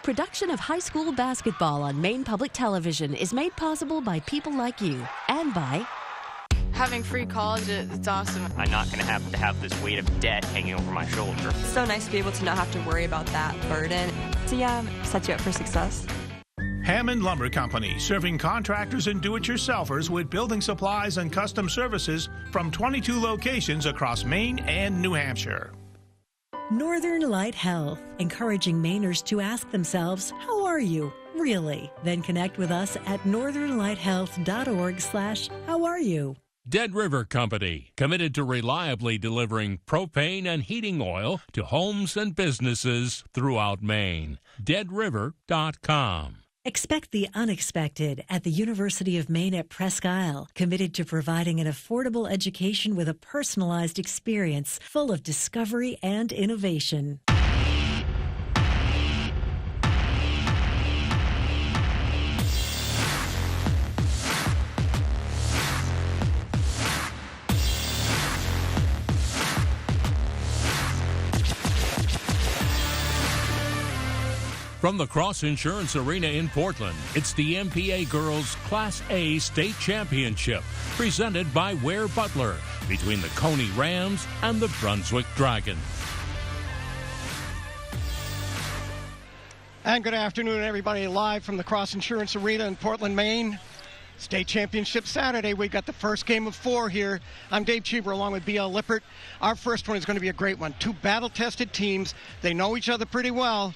Production of high school basketball on Maine Public Television is made possible by people like you and by... Having free college, it's awesome. I'm not going to have this weight of debt hanging over my shoulder. It's so nice to be able to not have to worry about that burden. So yeah, set you up for success. Hammond Lumber Company, serving contractors and do-it-yourselfers with building supplies and custom services from 22 locations across Maine and New Hampshire. Northern Light Health, encouraging Mainers to ask themselves, how are you, really? Then connect with us at northernlighthealth.org/how are you. Dead River Company, committed to reliably delivering propane and heating oil to homes and businesses throughout Maine. deadriver.com. Expect the unexpected at the University of Maine at Presque Isle, committed to providing an affordable education with a personalized experience full of discovery and innovation. From the Cross Insurance Arena in Portland, it's the MPA Girls Class A State Championship, presented by Ware Butler, between the Cony Rams and the Brunswick Dragons. And good afternoon, everybody, live from the Cross Insurance Arena in Portland, Maine. State Championship Saturday. We got the first game of 4 here. I'm Dave Cheever along with B.L. Lippert. Our first one is going to be a great one. 2 battle-tested teams. They know each other pretty well.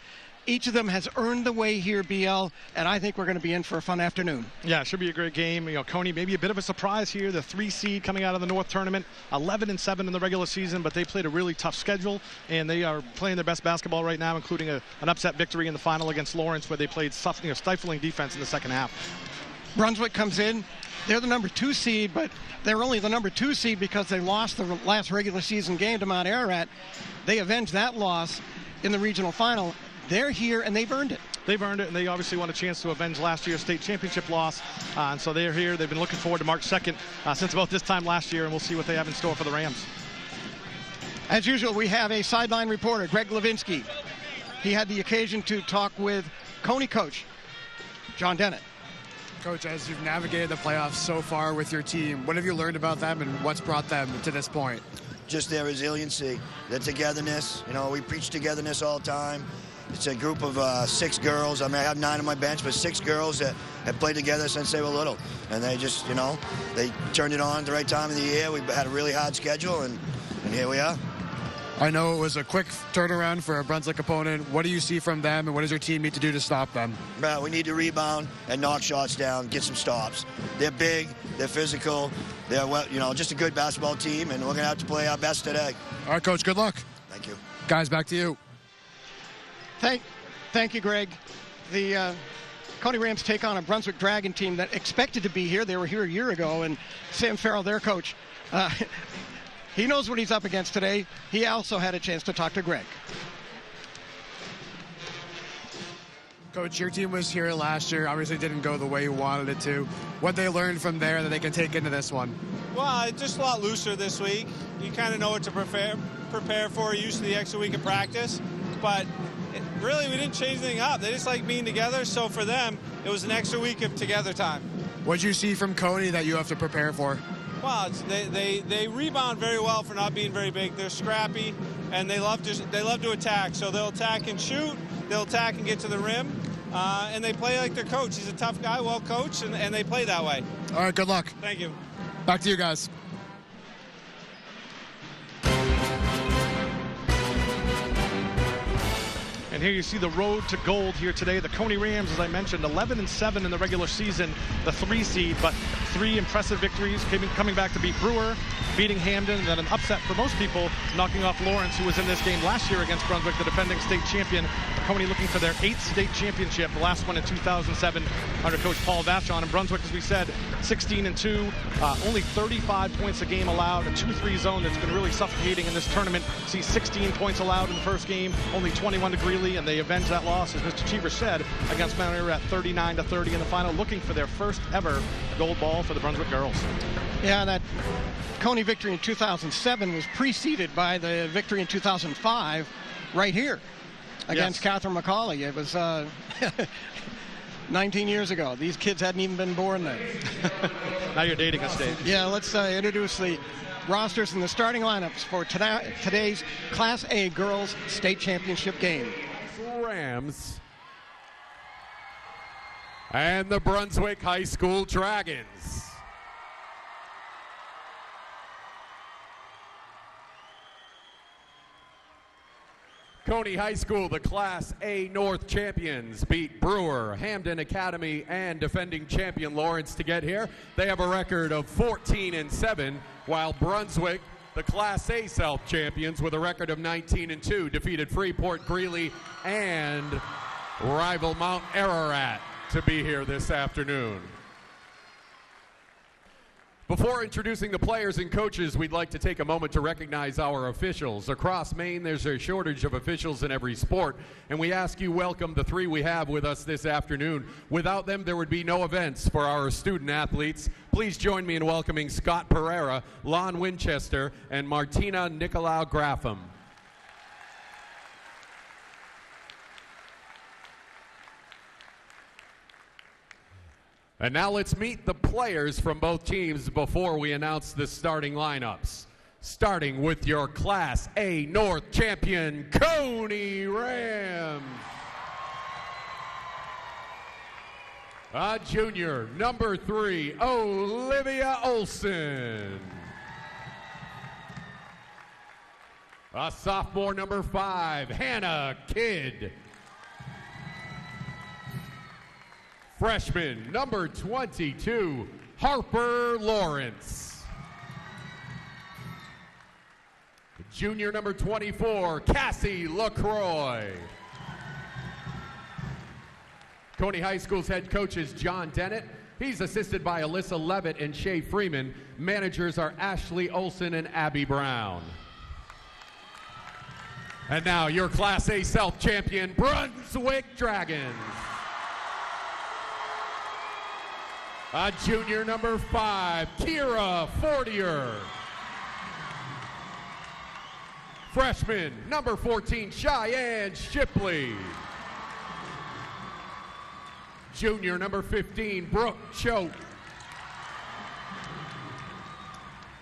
Each of them has earned the way here, BL, and I think we're going to be in for a fun afternoon. Yeah, it should be a great game. You know, Cony, maybe a bit of a surprise here, the 3 seed coming out of the North Tournament, 11-7 in the regular season, but they played a really tough schedule, and they are playing their best basketball right now, including an upset victory in the final against Lawrence, where they played stifling defense in the second half. Brunswick comes in. They're the number 2 seed, but they're only the number 2 seed because they lost the last regular season game to Mount Ararat. They avenged that loss in the regional final. They're here, and they've earned it. They've earned it, and they obviously want a chance to avenge last year's state championship loss. And so they're here. They've been looking forward to March 2nd since about this time last year, and we'll see what they have in store for the Rams. As usual, we have a sideline reporter, Greg Levinsky. He had the occasion to talk with Cony coach, John Dennett. Coach, as you've navigated the playoffs so far with your team, what have you learned about them, and what's brought them to this point? Just their resiliency, their togetherness. You know, we preach togetherness all the time. It's a group of 6 girls. I mean, I have 9 on my bench, but 6 girls that have played together since they were little. And they just, you know, they turned it on at the right time of the year. We had a really hard schedule, and here we are. I know it was a quick turnaround for a Brunswick opponent. What do you see from them, and what does your team need to do to stop them? Well, we need to rebound and knock shots down, get some stops. They're big, they're physical, they're, well, you know, just a good basketball team, and we're going to have to play our best today. All right, Coach, good luck. Thank you. Guys, back to you. Thank you, Greg. The Cony Rams take on a Brunswick Dragon team that expected to be here. They were here a year ago, and Sam Farrell, their coach, he knows what he's up against today. He also had a chance to talk to Greg. Coach, your team was here last year. Obviously didn't go the way you wanted it to. What they learned from there that they can take into this one? Well, just a lot looser this week. You kind of know what to prepare for, used to the extra week of practice. But really, we didn't change anything up. They just like being together, so for them, it was an extra week of together time. What did you see from Cony that you have to prepare for? Well, they rebound very well for not being very big. They're scrappy, and they love to attack. So they'll attack and shoot. They'll attack and get to the rim, and they play like their coach. He's a tough guy, well coached, and they play that way. All right, good luck. Thank you. Back to you guys. And here you see the road to gold here today. The Cony Rams, as I mentioned, 11-7 in the regular season, the 3 seed, but 3 impressive victories, coming back to beat Brewer, beating Hamden, and then an upset for most people, knocking off Lawrence, who was in this game last year against Brunswick, the defending state champion. Cony looking for their 8th state championship, the last one in 2007 under Coach Paul Vachon. And Brunswick, as we said, 16-2, only 35 points a game allowed, a 2-3 zone that's been really suffocating in this tournament. See 16 points allowed in the first game, only 21 to Greeley, and they avenged that loss, as Mr. Cheever said, against Mount Ararat 39-30 in the final, looking for their first ever gold ball for the Brunswick girls. Yeah, that Cony victory in 2007 was preceded by the victory in 2005 right here. against Catherine McCauley. It was 19 years ago. These kids hadn't even been born then. Now you're dating us, Dave. Yeah, let's introduce the rosters and the starting lineups for today's Class A Girls State Championship game. Rams and the Brunswick High School Dragons. Cony High School, the Class A North champions, beat Brewer, Hamden Academy, and defending champion Lawrence to get here. They have a record of 14-7, while Brunswick, the Class A South champions, with a record of 19-2, defeated Freeport, Greeley, and rival Mount Ararat to be here this afternoon. Before introducing the players and coaches, we'd like to take a moment to recognize our officials. Across Maine, there's a shortage of officials in every sport, and we ask you welcome the three we have with us this afternoon. Without them, there would be no events for our student athletes. Please join me in welcoming Scott Pereira, Lon Winchester, and Martina Nicolau Graffam. And now let's meet the players from both teams before we announce the starting lineups. Starting with your Class A North champion, Cony Rams. A junior, number 3, Olivia Olson. A sophomore, number 5, Hannah Kidd. Freshman, number 22, Harper Lawrence. Junior, number 24, Cassie LaCroix. Cony High School's head coach is John Dennett. He's assisted by Alyssa Levitt and Shay Freeman. Managers are Ashley Olson and Abby Brown. And now your Class A South champion, Brunswick Dragons. A junior, number 5, Kira Fortier. Freshman, number 14, Cheyenne Shipley. Junior, number 15, Brooke Choate.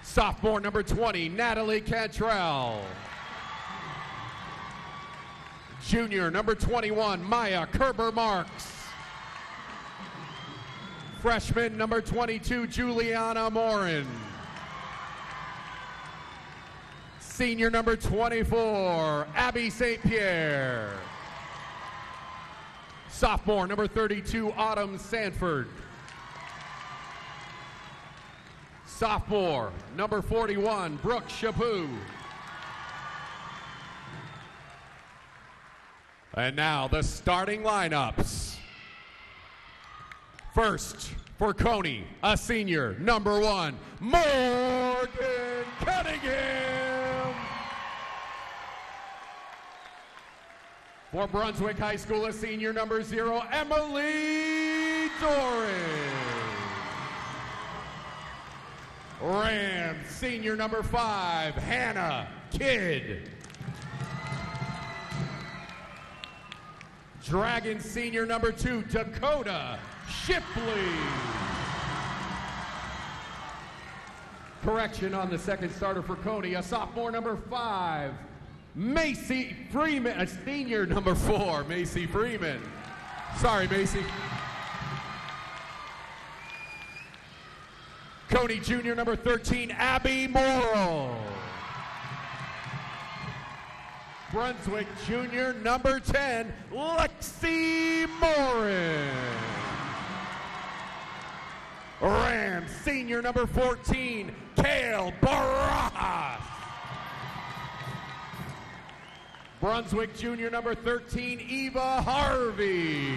Sophomore, number 20, Natalie Cantrell. Junior, number 21, Maya Kerber-Marks. Freshman, number 22, Juliana Morin. Senior, number 24, Abby St. Pierre. Sophomore, number 32, Autumn Sanford. Sophomore, number 41, Brooke Chaput. And now the starting lineups. First, for Cony, a senior, number 1, Morgan Cunningham. For Brunswick High School, a senior, number 0, Emily Doran. Rams, senior, number 5, Hannah Kidd. Dragons, senior, number 2, Dakota Shipley. Correction on the second starter for Cony, a sophomore, number 5, Macy Freeman. A senior, number 4, Macy Freeman. Sorry, Macy. Cony junior, number 13, Abby Morrill. Brunswick junior, number 10, Lexi Morin. Rams senior, number 14, Kale Barajas. Brunswick junior, number 13, Eva Harvey.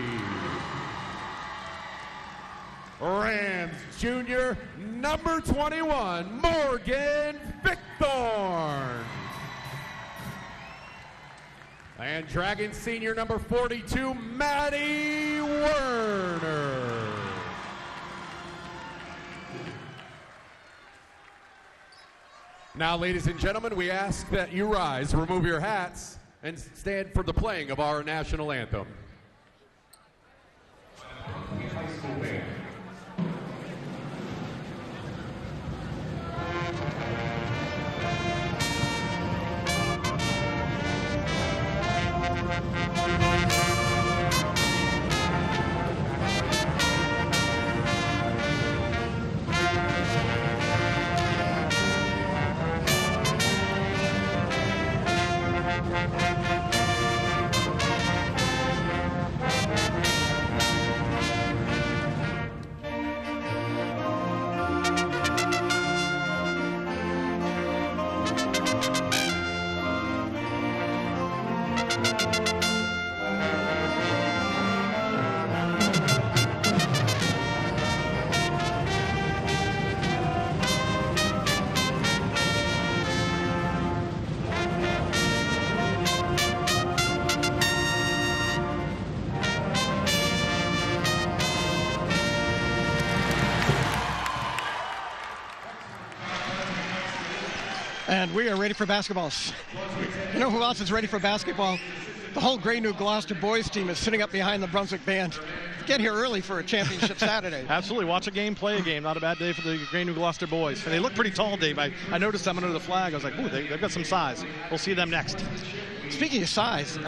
Rams junior, number 21, Morgan Fickthorn. And Dragons senior, number 42, Maddie Werner. Now, ladies and gentlemen, we ask that you rise, remove your hats, and stand for the playing of our national anthem. And we are ready for basketball. You know who else is ready for basketball? The whole Grey New Gloucester boys team is sitting up behind the Brunswick band. Get here early for a championship Saturday. Absolutely. Watch a game, play a game. Not a bad day for the Grey New Gloucester boys. And they look pretty tall, Dave. I noticed them under the flag. I was like, ooh, they've got some size. We'll see them next. Speaking of size,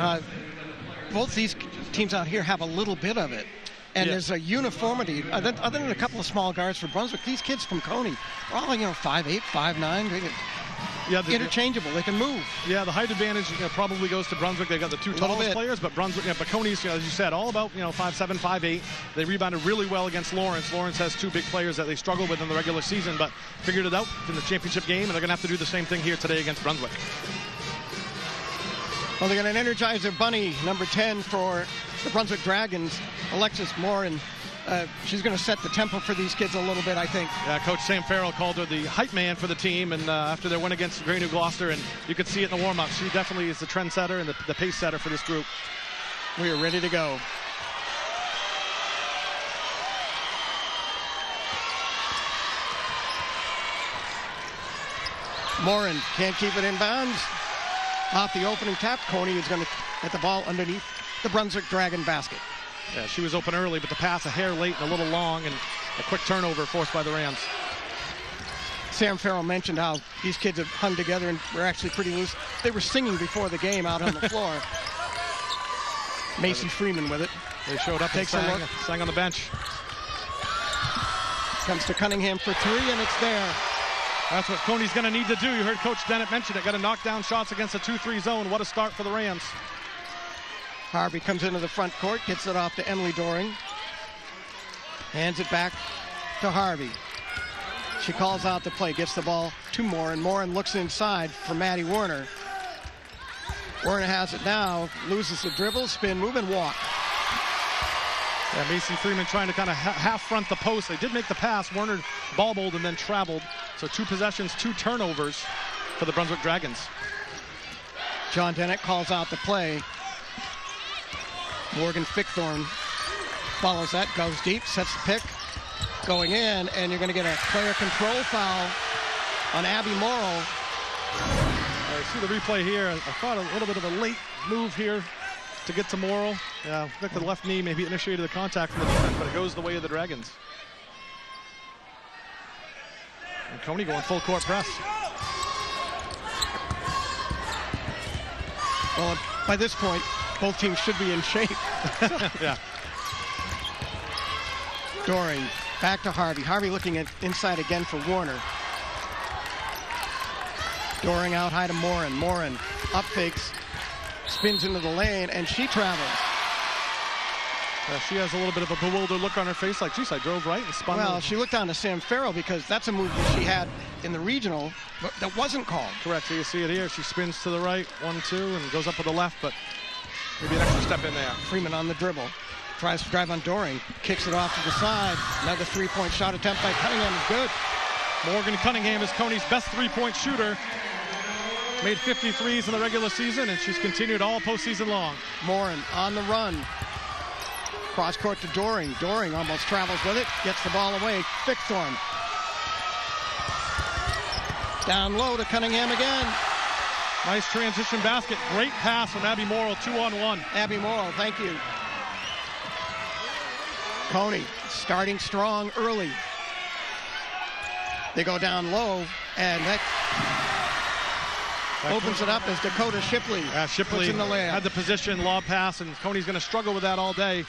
both these teams out here have a little bit of it. And there's a uniformity. Other than a couple of small guards for Brunswick, these kids from Cony are all, 5'8", 5'9". Interchangeable. They can move. Yeah, the height advantage probably goes to Brunswick. They've got the two tallest players, but Brunswick, but Cony's, as you said, all about 5'7", 5'8". They rebounded really well against Lawrence. Lawrence has two big players that they struggled with in the regular season, but figured it out in the championship game, and they're going to have to do the same thing here today against Brunswick. Well, they're going to energize their bunny, number 10 for the Brunswick Dragons, Alexis Moore, and she's going to set the tempo for these kids a little bit, I think. Yeah, Coach Sam Farrell called her the hype man for the team, and after their win against Grey New Gloucester, and you could see it in the warm-up. She definitely is the trendsetter and the pace setter for this group. We are ready to go. Morin can't keep it in bounds. Off the opening tap, Cony is going to get the ball underneath the Brunswick Dragon basket. Yeah, she was open early, but the pass a hair late and a little long, and a quick turnover forced by the Rams. Sam Farrell mentioned how these kids have hung together and were actually pretty loose. They were singing before the game out on the floor. Macy Freeman with it. They showed up, takes and a look, sang on the bench. Comes to Cunningham for three, and it's there. That's what Cony's going to need to do. You heard Coach Dennett mention it. Got to knock down shots against a 2-3 zone. What a start for the Rams. Harvey comes into the front court, gets it off to Emily Doring. Hands it back to Harvey. She calls out the play, gets the ball to Morin. Morin looks inside for Maddie Warner. Warner has it now, loses the dribble, spin, move, and walk. Yeah, Macy Freeman trying to kind of half front the post. They did make the pass. Warner ball-bowled and then traveled. So 2 possessions, 2 turnovers for the Brunswick Dragons. John Dennett calls out the play. Morgan Fickthorn follows that, goes deep, sets the pick, going in, and you're going to get a player control foul on Abby Morrow. I see the replay here. I thought a little bit of a late move here to get to Morrow. Yeah, I think the left knee maybe initiated the contact from the defense, but it goes the way of the Dragons. And Cony going full court press. Well, by this point, both teams should be in shape. Yeah. Doring back to Harvey. Harvey looking at inside again for Warner. Doring out high to Morin. Morin up fakes, spins into the lane, and she travels. She has a little bit of a bewildered look on her face, like, geez, I drove right and spun. Well, she looked down to Sam Farrell because that's a move that she had in the regional but that wasn't called. Correct. So you see it here. She spins to the right, 1-2, and goes up with the left, but maybe an extra step in there. Freeman on the dribble. Tries to drive on Doring. Kicks it off to the side. Another three-point shot attempt by Cunningham is good. Morgan Cunningham is Cony's best three-point shooter. Made 53s in the regular season, and she's continued all postseason long. Morin on the run. Cross court to Doring. Doring almost travels with it. Gets the ball away. Fickthorn. Down low to Cunningham again. Nice transition basket. Great pass from Abby Morrill, 2-on-1. Abby Morrill, thank you. Cony starting strong early. They go down low, and that opens it up as Dakota Shipley. Shipley in the layup. had the position, lob pass, and Cony's going to struggle with that all day.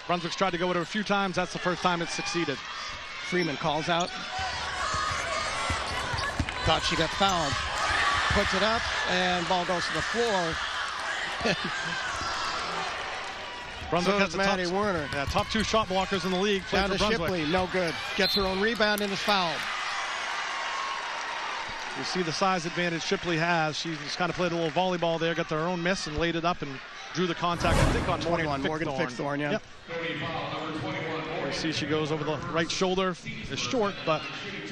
Brunswick's tried to go with it a few times. That's the first time it's succeeded. Freeman calls out. Thought she got fouled. Puts it up, and ball goes to the floor. Brunswick has so the Maddie Werner. Yeah, top 2 shot blockers in the league. Down to Brunswick. Shipley, no good. Gets her own rebound and is fouled. You see the size advantage Shipley has. She's kind of played a little volleyball there, got their own miss and laid it up and drew the contact, I think, on 21, Morgan Fickthorn, yeah. Yep. You see she goes over the right shoulder. It's short, but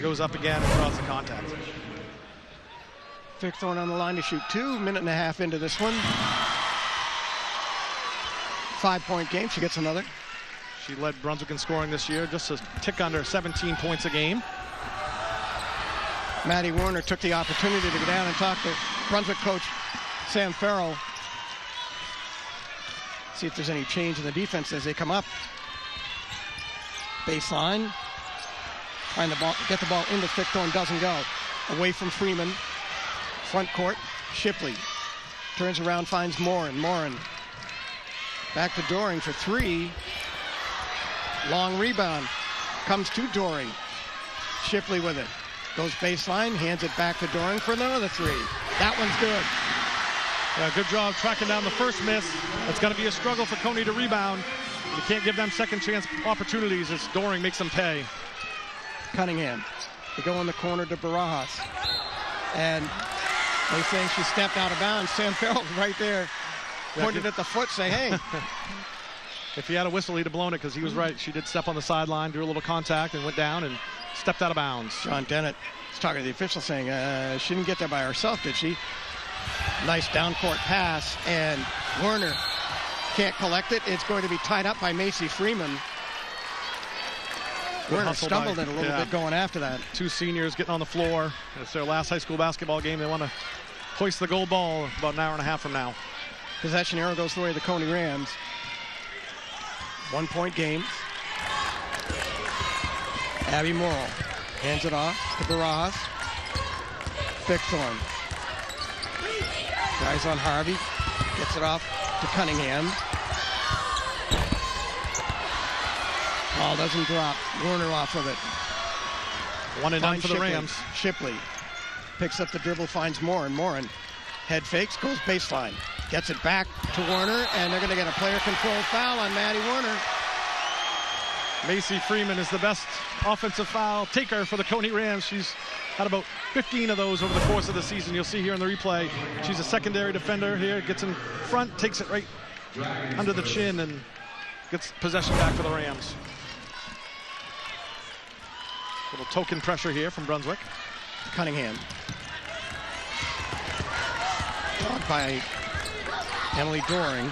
goes up again and draws the contact. Fickthorn on the line to shoot 2, minute and a half into this one. 5-point game, she gets another. She led Brunswick in scoring this year, just a tick under 17 points a game. Maddie Werner took the opportunity to go down and talk to Brunswick coach Sam Farrell. See if there's any change in the defense as they come up. Baseline. Trying to get the ball into Fickthorn, doesn't go. Away from Freeman. Front court, Shipley. Turns around, finds Morin. Morin. Back to Doring for 3. Long rebound. Comes to Doring. Shipley with it. Goes baseline, hands it back to Doring for another 3. That one's good. Yeah, good job tracking down the first miss. It's going to be a struggle for Cony to rebound. You can't give them second chance opportunities as Doring makes them pay. Cunningham. They go in the corner to Barajas. And they say she stepped out of bounds. Sam Farrell's right there. Pointed at the foot, say, hey. If he had a whistle, he'd have blown it because he was right. She did step on the sideline, drew a little contact, and went down and stepped out of bounds. John Dennett is talking to the official saying, she didn't get there by herself, did she? Nice down-court pass, and Werner can't collect it. It's going to be tied up by Macy Freeman. Werner stumbled it a little bit going after that. 2 seniors getting on the floor. It's their last high school basketball game. They want to hoist the gold ball about an hour and a half from now. Possession arrow goes the way of the Cony Rams. 1-point game. Abby Morrill hands it off to Barajas. Fickthorn. Drives on Harvey. Gets it off to Cunningham. Ball doesn't drop. Werner off of it. 1 and 9 for the Rams. Shipley picks up the dribble, finds Morin. Morin head fakes, goes baseline. Gets it back to Werner, and they're going to get a player control foul on Maddie Werner. Macy Freeman is the best offensive foul taker for the Cony Rams. She's had about 15 of those over the course of the season. You'll see here in the replay. She's a secondary defender here. Gets in front, takes it right under the chin, and gets possession back for the Rams. Little token pressure here from Brunswick. Cunningham. Blocked by Emily Doring.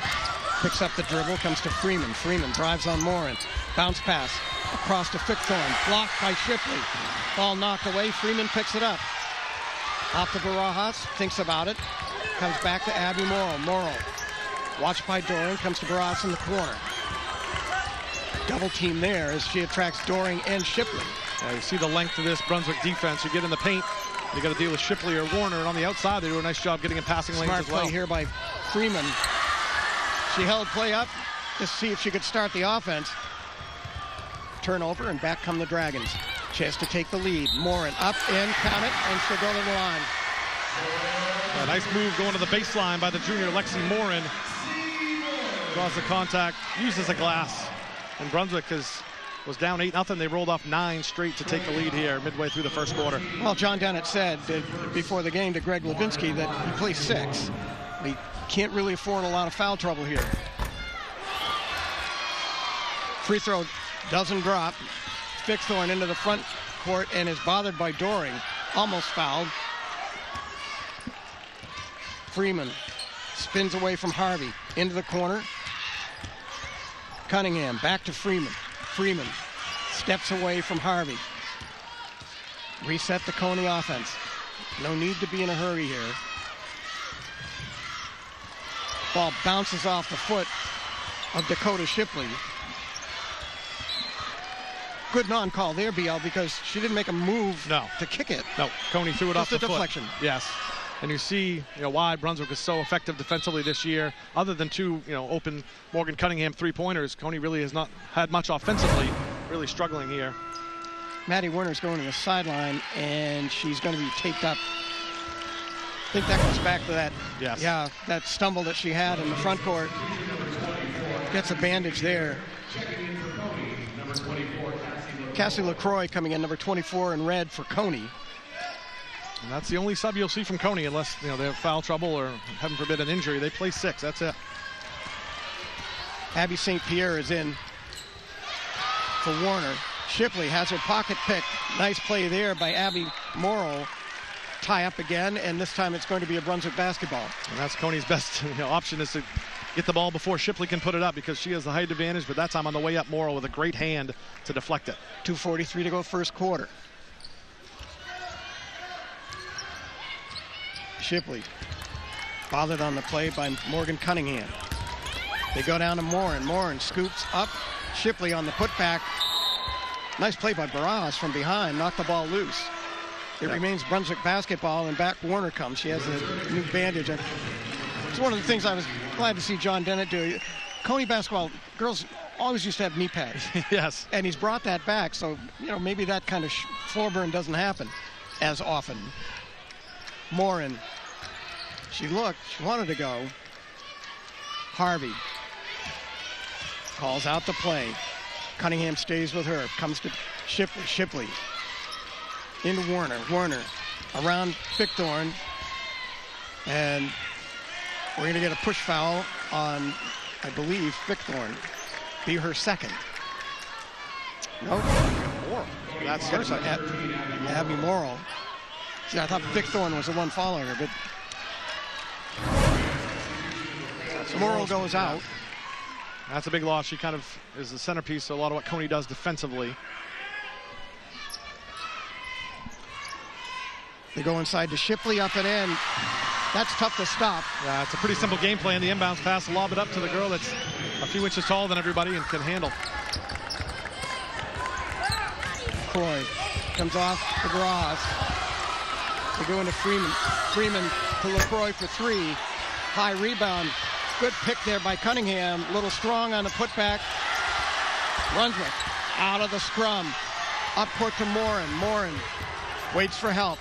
Picks up the dribble, comes to Freeman. Freeman drives on Morin. Bounce pass across to Fickthorn. Blocked by Shipley. Ball knocked away. Freeman picks it up. Off to Barajas. Thinks about it. Comes back to Abby Morrill. Morrill. Watched by Doring. Comes to Barajas in the corner. Double team there as she attracts Doring and Shipley. Yeah, you see the length of this Brunswick defense. You get in the paint, you got to deal with Shipley or Warner, and on the outside they do a nice job getting in passing lanes as well. Smart play here by Freeman. She held play up to see if she could start the offense. Turnover, and back come the Dragons. Chance to take the lead. Morin up and count it, and she'll go to the line. A nice move going to the baseline by the junior Lexi Morin. Draws the contact, uses a glass, and Brunswick was down 8-0. They rolled off 9 straight to take the lead here midway through the first quarter. Well, John Dennett said before the game to Greg Levinsky that he plays 6. We can't really afford a lot of foul trouble here. Free throw doesn't drop. Fickthorn into the front court and is bothered by Doring. Almost fouled. Freeman spins away from Harvey. Into the corner. Cunningham back to Freeman. Freeman steps away from Harvey. Reset the Cony offense. No need to be in a hurry here. Ball bounces off the foot of Dakota Shipley. Good non-call there, BL, because she didn't make a move to kick it. No, Cony threw it off the foot. Just a deflection. Yes. And you see, why Brunswick is so effective defensively this year. Other than two, open Morgan Cunningham three-pointers, Cony really has not had much offensively. Really struggling here. Maddie Werner's going to the sideline, and she's going to be taped up. I think that goes back to that. Yes. Yeah, that stumble that she had in the front court. Gets a bandage there. Cassie LaCroix coming in, number 24 in red for Cony. And that's the only sub you'll see from Cony, unless they have foul trouble or, heaven forbid, an injury. They play 6. That's it. Abby St. Pierre is in for Warner. Shipley has her pocket picked. Nice play there by Abby Morrow. Tie up again, and this time it's going to be a Brunswick basketball. And that's Cony's best option, is to get the ball before Shipley can put it up, because she has the height advantage, but that time on the way up, Morrow with a great hand to deflect it. 2:43 to go first quarter. Shipley bothered on the play by Morgan Cunningham. They go down to Morin. Morin scoops up. Shipley on the putback. Nice play by Barras from behind. Knocked the ball loose. It remains Brunswick basketball, and back Warner comes. She has a new bandage. It's one of the things I was glad to see John Dennett do. Cony basketball, girls always used to have knee pads. Yes. And he's brought that back, so maybe that kind of floor burn doesn't happen as often. Morin. She looked. She wanted to go. Harvey calls out the play. Cunningham stays with her. Comes to Shipley. Shipley into Warner. Warner around Fickthorn. And we're going to get a push foul on, I believe, Fickthorn. Be her second. Nope. Morrow. That's first. Abby Morrow. See, I thought Fickthorn was the one following her, but Morrow goes out. That's a big loss. She kind of is the centerpiece of a lot of what Cony does defensively. They go inside to Shipley, up and in. That's tough to stop. Yeah, it's a pretty simple game plan. The inbounds pass, lob it up to the girl that's a few inches taller than everybody and can handle. Croy comes off the Barras. They go into Freeman. Freeman to LaCroix for 3. High rebound. Good pick there by Cunningham. A little strong on the putback. Brunswick out of the scrum. Up court to Morin. Morin waits for help.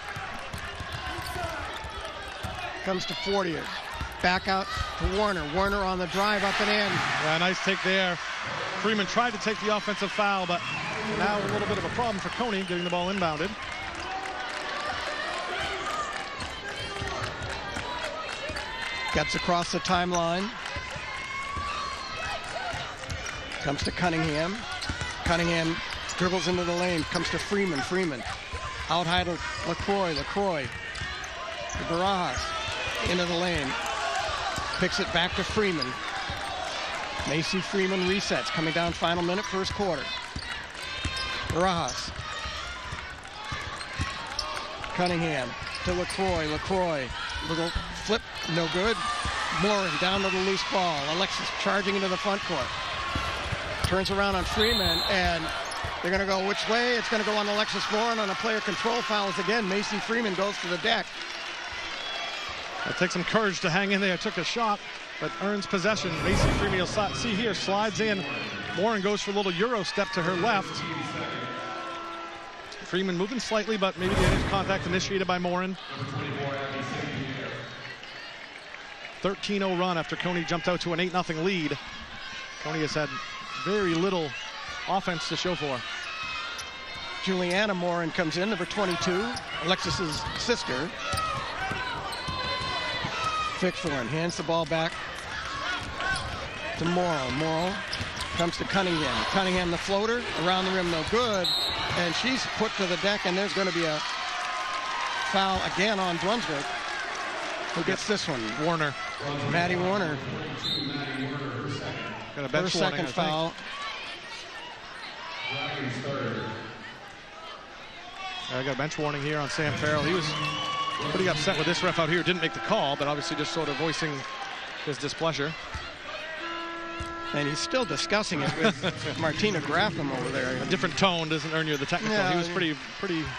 Comes to Fortier. Back out to Warner. Warner on the drive, up and in. Yeah, nice take there. Freeman tried to take the offensive foul, but now a little bit of a problem for Cony getting the ball inbounded. Gets across the timeline. Comes to Cunningham. Cunningham dribbles into the lane. Comes to Freeman. Freeman out high to LaCroix. LaCroix to Barras. Into the lane. Picks it back to Freeman. Macy Freeman resets. Coming down final minute, first quarter. Barras. Cunningham to LaCroix. LaCroix. Little flip, no good. Morin down to the loose ball. Alexis charging into the front court. Turns around on Freeman, and they're going to go which way? It's going to go on Alexis Morin on a player control foul. Again, Macy Freeman goes to the deck. It takes some courage to hang in there. Took a shot, but earns possession. Macy Freeman, you'll see here, slides in. Morin goes for a little Euro step to her left. Freeman moving slightly, but maybe the contact initiated by Morin. 13-0 run after Cony jumped out to an 8-0 lead. Cony has had very little offense to show for. Juliana Morin comes in, number 22, Alexis's sister. Fickthorn hands the ball back to Morrow. Morrow comes to Cunningham. Cunningham the floater, around the rim, no good. And she's put to the deck, and there's going to be a foul again on Brunswick. Who gets this one? Warner. Maddie Warner. Got a bench her second foul. I got a bench warning here on Sam Farrell. He was pretty upset with this ref out here. Didn't make the call, but obviously just sort of voicing his displeasure. And he's still discussing it with Martina Grafham over there. A different tone doesn't earn you the technical. Yeah, he was pretty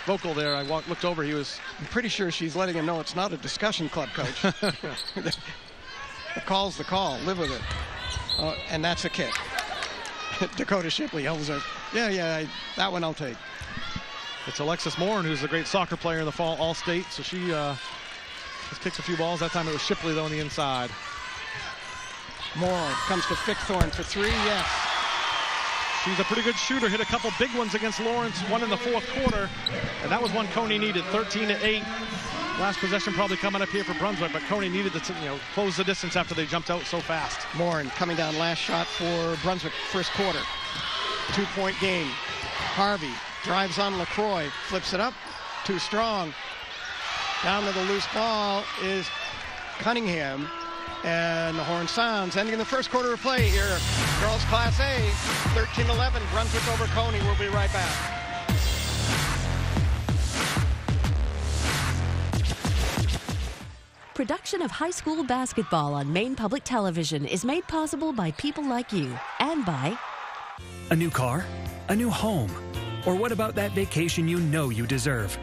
vocal there. I looked over. He was. I'm pretty sure she's letting him know it's not a discussion club, coach. The call's the call. Live with it. And that's a kick. Dakota Shipley holds her. Yeah, that one I'll take. It's Alexis Morin, who's a great soccer player in the fall All-State. So she just kicks a few balls. That time it was Shipley, though, on the inside. Morin comes to Fickthorn for three. Yes. She's a pretty good shooter. Hit a couple big ones against Lawrence. One in the fourth quarter. And that was one Cony needed. 13-8. Last possession probably coming up here for Brunswick, but Cony needed to close the distance after they jumped out so fast. Morin coming down, last shot for Brunswick first quarter. 2-point game. Harvey drives on LaCroix, flips it up, too strong. Down to the loose ball is Cunningham, and the horn sounds. Ending in the first quarter of play here. Girls Class A, 13-11, Brunswick over Cony. We'll be right back. Production of high school basketball on Maine Public Television is made possible by people like you and by a new car, a new home, or what about that vacation you know you deserve?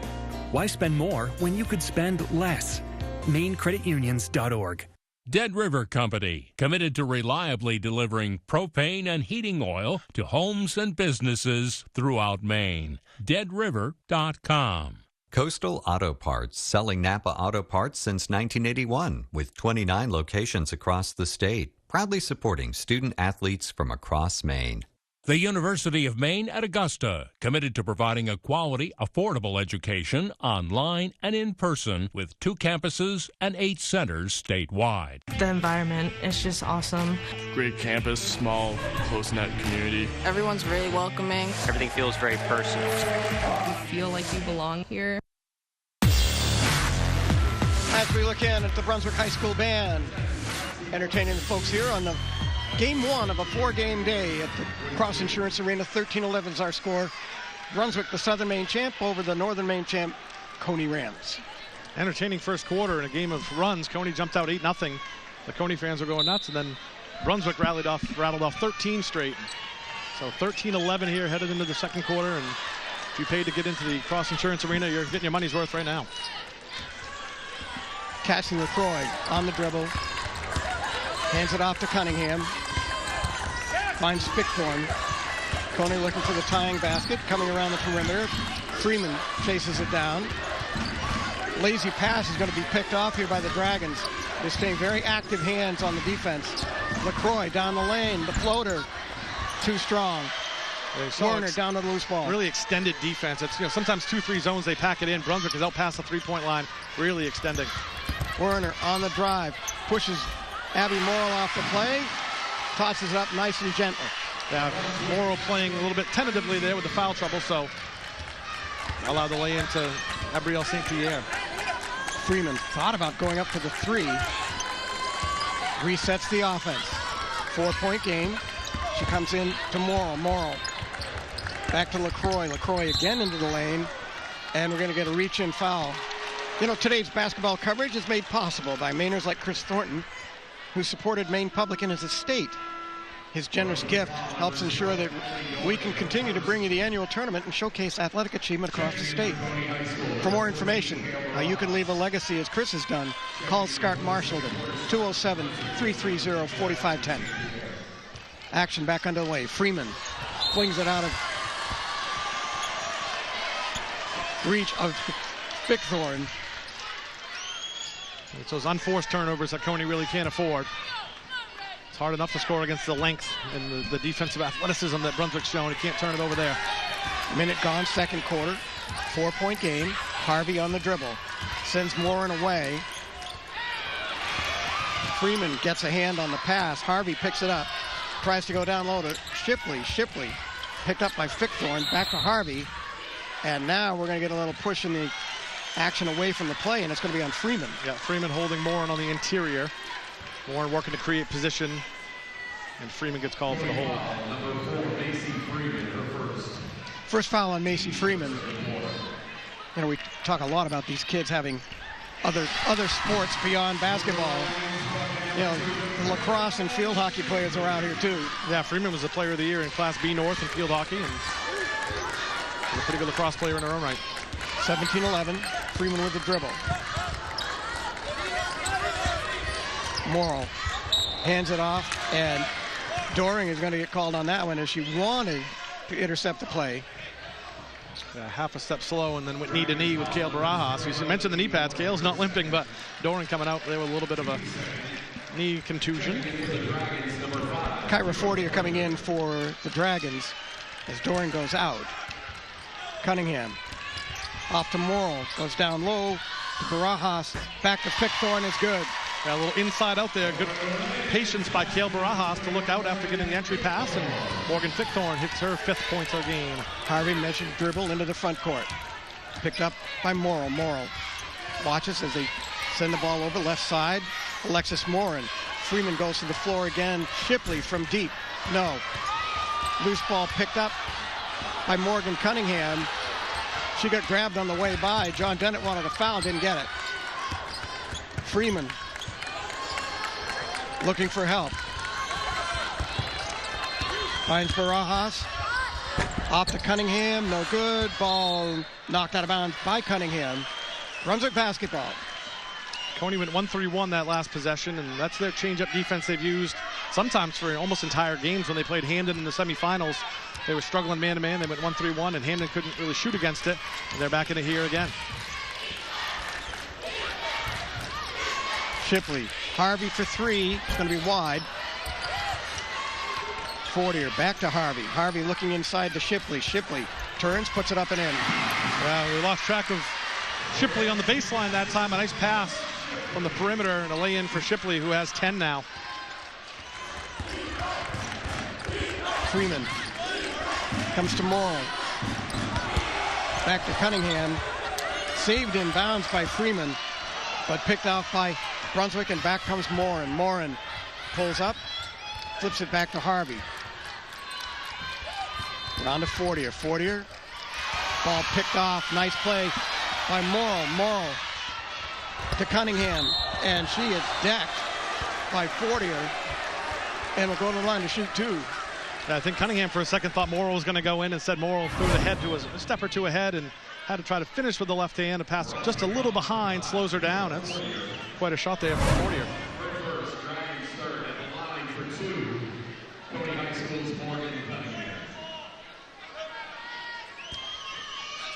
Why spend more when you could spend less? MaineCreditUnions.org. Dead River Company, committed to reliably delivering propane and heating oil to homes and businesses throughout Maine. DeadRiver.com. Coastal Auto Parts, selling Napa auto parts since 1981 with 29 locations across the state, proudly supporting student athletes from across Maine. The University of Maine at Augusta, committed to providing a quality, affordable education online and in person with 2 campuses and 8 centers statewide. The environment is just awesome. Great campus, small, close-knit community. Everyone's really welcoming. Everything feels very personal. You feel like you belong here. As we look in at the Brunswick High School Band, entertaining the folks here on the Game 1 of a 4-game day at the Cross Insurance Arena. 13-11 is our score. Brunswick, the Southern Maine champ, over the Northern Maine champ, Cony Rams. Entertaining first quarter in a game of runs. Cony jumped out 8-0. The Cony fans were going nuts, and then Brunswick rattled off 13 straight. So 13-11 here, headed into the second quarter, and if you paid to get into the Cross Insurance Arena, you're getting your money's worth right now. Cassie LaCroix on the dribble. Hands it off to Cunningham. Finds Fickthorn. Cony looking for the tying basket. Coming around the perimeter. Freeman chases it down. Lazy pass is going to be picked off here by the Dragons. They're staying very active hands on the defense. LaCroix down the lane. The floater. Too strong. Warner down to the loose ball. Really extended defense. It's sometimes 2-3 zones they pack it in. Brunswick is out past the 3-point line. Really extending. Werner on the drive. Pushes Abby Morrill off the play, tosses it up nice and gentle. Yeah, Morrill playing a little bit tentatively there with the foul trouble, so allowed the lay into Gabrielle St. Pierre. Freeman thought about going up for the 3. Resets the offense. 4-point game. She comes in to Morrill. Morrill back to LaCroix. LaCroix again into the lane, and we're going to get a reach-in foul. Today's basketball coverage is made possible by Mainers like Chris Thornton, who supported Maine Public in his estate. His generous gift helps ensure that we can continue to bring you the annual tournament and showcase athletic achievement across the state. For more information, how you can leave a legacy as Chris has done, call Scott Marshallton, 207-330-4510. Action back underway. Freeman flings it out of reach of Fickthorn. It's those unforced turnovers that Cony really can't afford. It's hard enough to score against the length and the defensive athleticism that Brunswick's shown. He can't turn it over there. Minute gone, second quarter. 4-point game. Harvey on the dribble. Sends Morin away. Freeman gets a hand on the pass. Harvey picks it up. Tries to go down low to Shipley. Shipley picked up by Fickthorn. Back to Harvey. And now we're going to get a little push in the action away from the play, and it's going to be on Freeman. Yeah, Freeman holding Morin on the interior. Morin working to create position, and Freeman gets called for the hold. First foul on Macy Freeman. We talk a lot about these kids having other sports beyond basketball. You know, the lacrosse and field hockey players are out here too. Yeah, Freeman was the player of the year in Class B North in field hockey, and a pretty good lacrosse player in her own right. 17-11, Freeman with the dribble. Morrill hands it off, and Doring is going to get called on that one as she wanted to intercept the play. Half a step slow and then went knee to knee with Kale Barajas. You mentioned the knee pads. Kale's not limping, but Doring coming out there with a little bit of a knee contusion. Kyra Fortier coming in for the Dragons as Doring goes out. Cunningham off to Morrill, goes down low to Barajas, back to Pickthorn, is good. Yeah, a little inside out there. Good patience by Kale Barajas to look out after getting the entry pass, and Morgan Pickthorn hits her 5th point of the game. Harvey measured dribble into the front court. Picked up by Morrill. Morrill watches as they send the ball over left side. Alexis Morin. Freeman goes to the floor again. Shipley from deep. No. Loose ball picked up by Morgan Cunningham. She got grabbed on the way by. John Dennett wanted a foul, didn't get it. Freeman looking for help. Finds Barajas. Off to Cunningham, no good. Ball knocked out of bounds by Cunningham. Brunswick basketball. Cony went 1-3-1 that last possession, and that's their change-up defense they've used sometimes for almost entire games. When they played Hamden in the semifinals, they were struggling man-to-man. They went 1-3-1, and Hamden couldn't really shoot against it. And they're back in it here again. Shipley, Harvey for 3. It's going to be wide. Fortier back to Harvey. Harvey looking inside to Shipley. Shipley turns, puts it up and in. Well, we lost track of Shipley on the baseline that time. A nice pass from the perimeter and a lay-in for Shipley, who has 10 now. Freeman comes to Morrill. Back to Cunningham. Saved in bounds by Freeman, but picked off by Brunswick, and back comes Morin. Morin pulls up, flips it back to Harvey. On to Fortier. Fortier, ball picked off. Nice play by Morrill. Morrill to Cunningham, and she is decked by Fortier, and will go to the line to shoot 2. Yeah, I think Cunningham for a second thought Morrill was going to go in, and said Morrill threw the head to a step or two ahead and had to try to finish with the left hand. A pass just a little behind slows her down. That's quite a shot there from Fortier.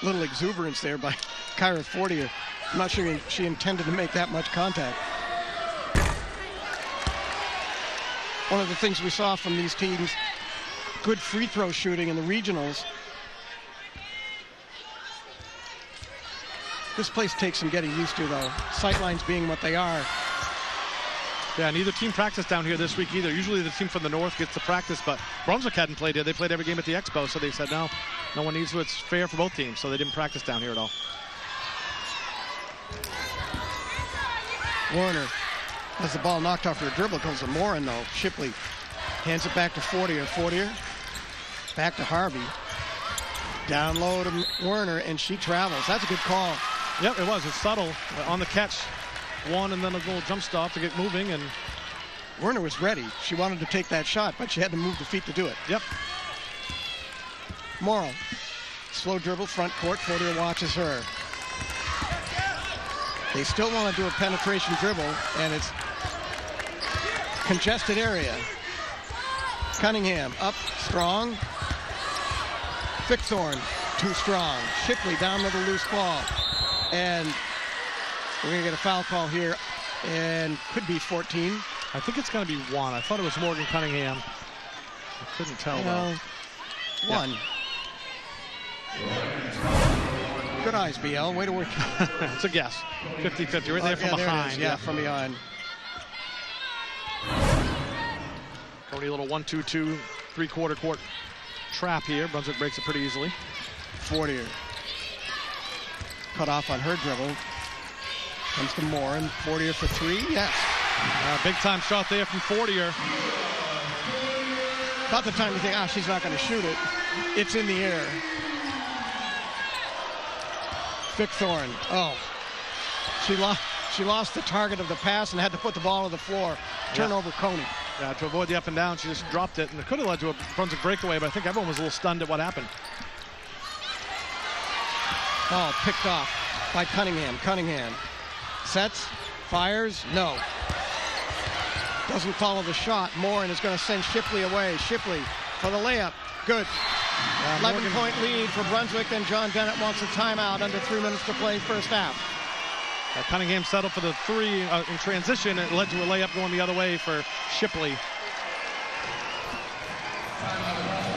Little exuberance there by Kyra Fortier. I'm not sure she intended to make that much contact. One of the things we saw from these teams, good free throw shooting in the regionals. This place takes some getting used to, though. Sightlines being what they are. Yeah, neither team practiced down here this week either. Usually the team from the north gets to practice, but Brunswick hadn't played here. They played every game at the Expo, so they said no one needs to. It's fair for both teams, so they didn't practice down here at all. Warner has the ball knocked off her dribble. Goes to Morin, though. Shipley hands it back to Fortier. Fortier back to Harvey. Down low to Werner, and she travels. That's a good call. Yep, it was. It's subtle on the catch. One and then a little jump stop to get moving, and Werner was ready. She wanted to take that shot, but she had to move the feet to do it. Yep. Morrill, slow dribble, front court. Fortier watches her. They still want to do a penetration dribble, and it's congested area. Cunningham up strong. Pickthorn too strong. Shipley down with a loose ball, and we're going to get a foul call here, and could be 14. I think it's going to be 1. I thought it was Morgan Cunningham. I couldn't tell, though. 1. Yeah. Good eyes, BL. Way to work. It's a guess. 50-50, right there from behind. Yeah, from behind. Cody, a little 1-2-2, three-quarter court trap here. Brunswick breaks it pretty easily. Fortier cut off on her dribble. Comes to Morin. Fortier for 3. Yes. Big time shot there from Fortier. About the time you think, she's not going to shoot it. It's in the air. Pickthorn. Oh. She lost the target of the pass and had to put the ball on the floor. Turnover, Cony. Yeah, to avoid the up and down, she just dropped it, and it could have led to a Brunswick breakaway, but I think everyone was a little stunned at what happened. Ball picked off by Cunningham. Cunningham sets, fires, no. Doesn't follow the shot. Morin is going to send Shipley away. Shipley for the layup. Good. 11-point lead for Brunswick, and John Dennett wants a timeout under 3 minutes to play first half. Cunningham settled for the three in transition. It led to a layup going the other way for Shipley.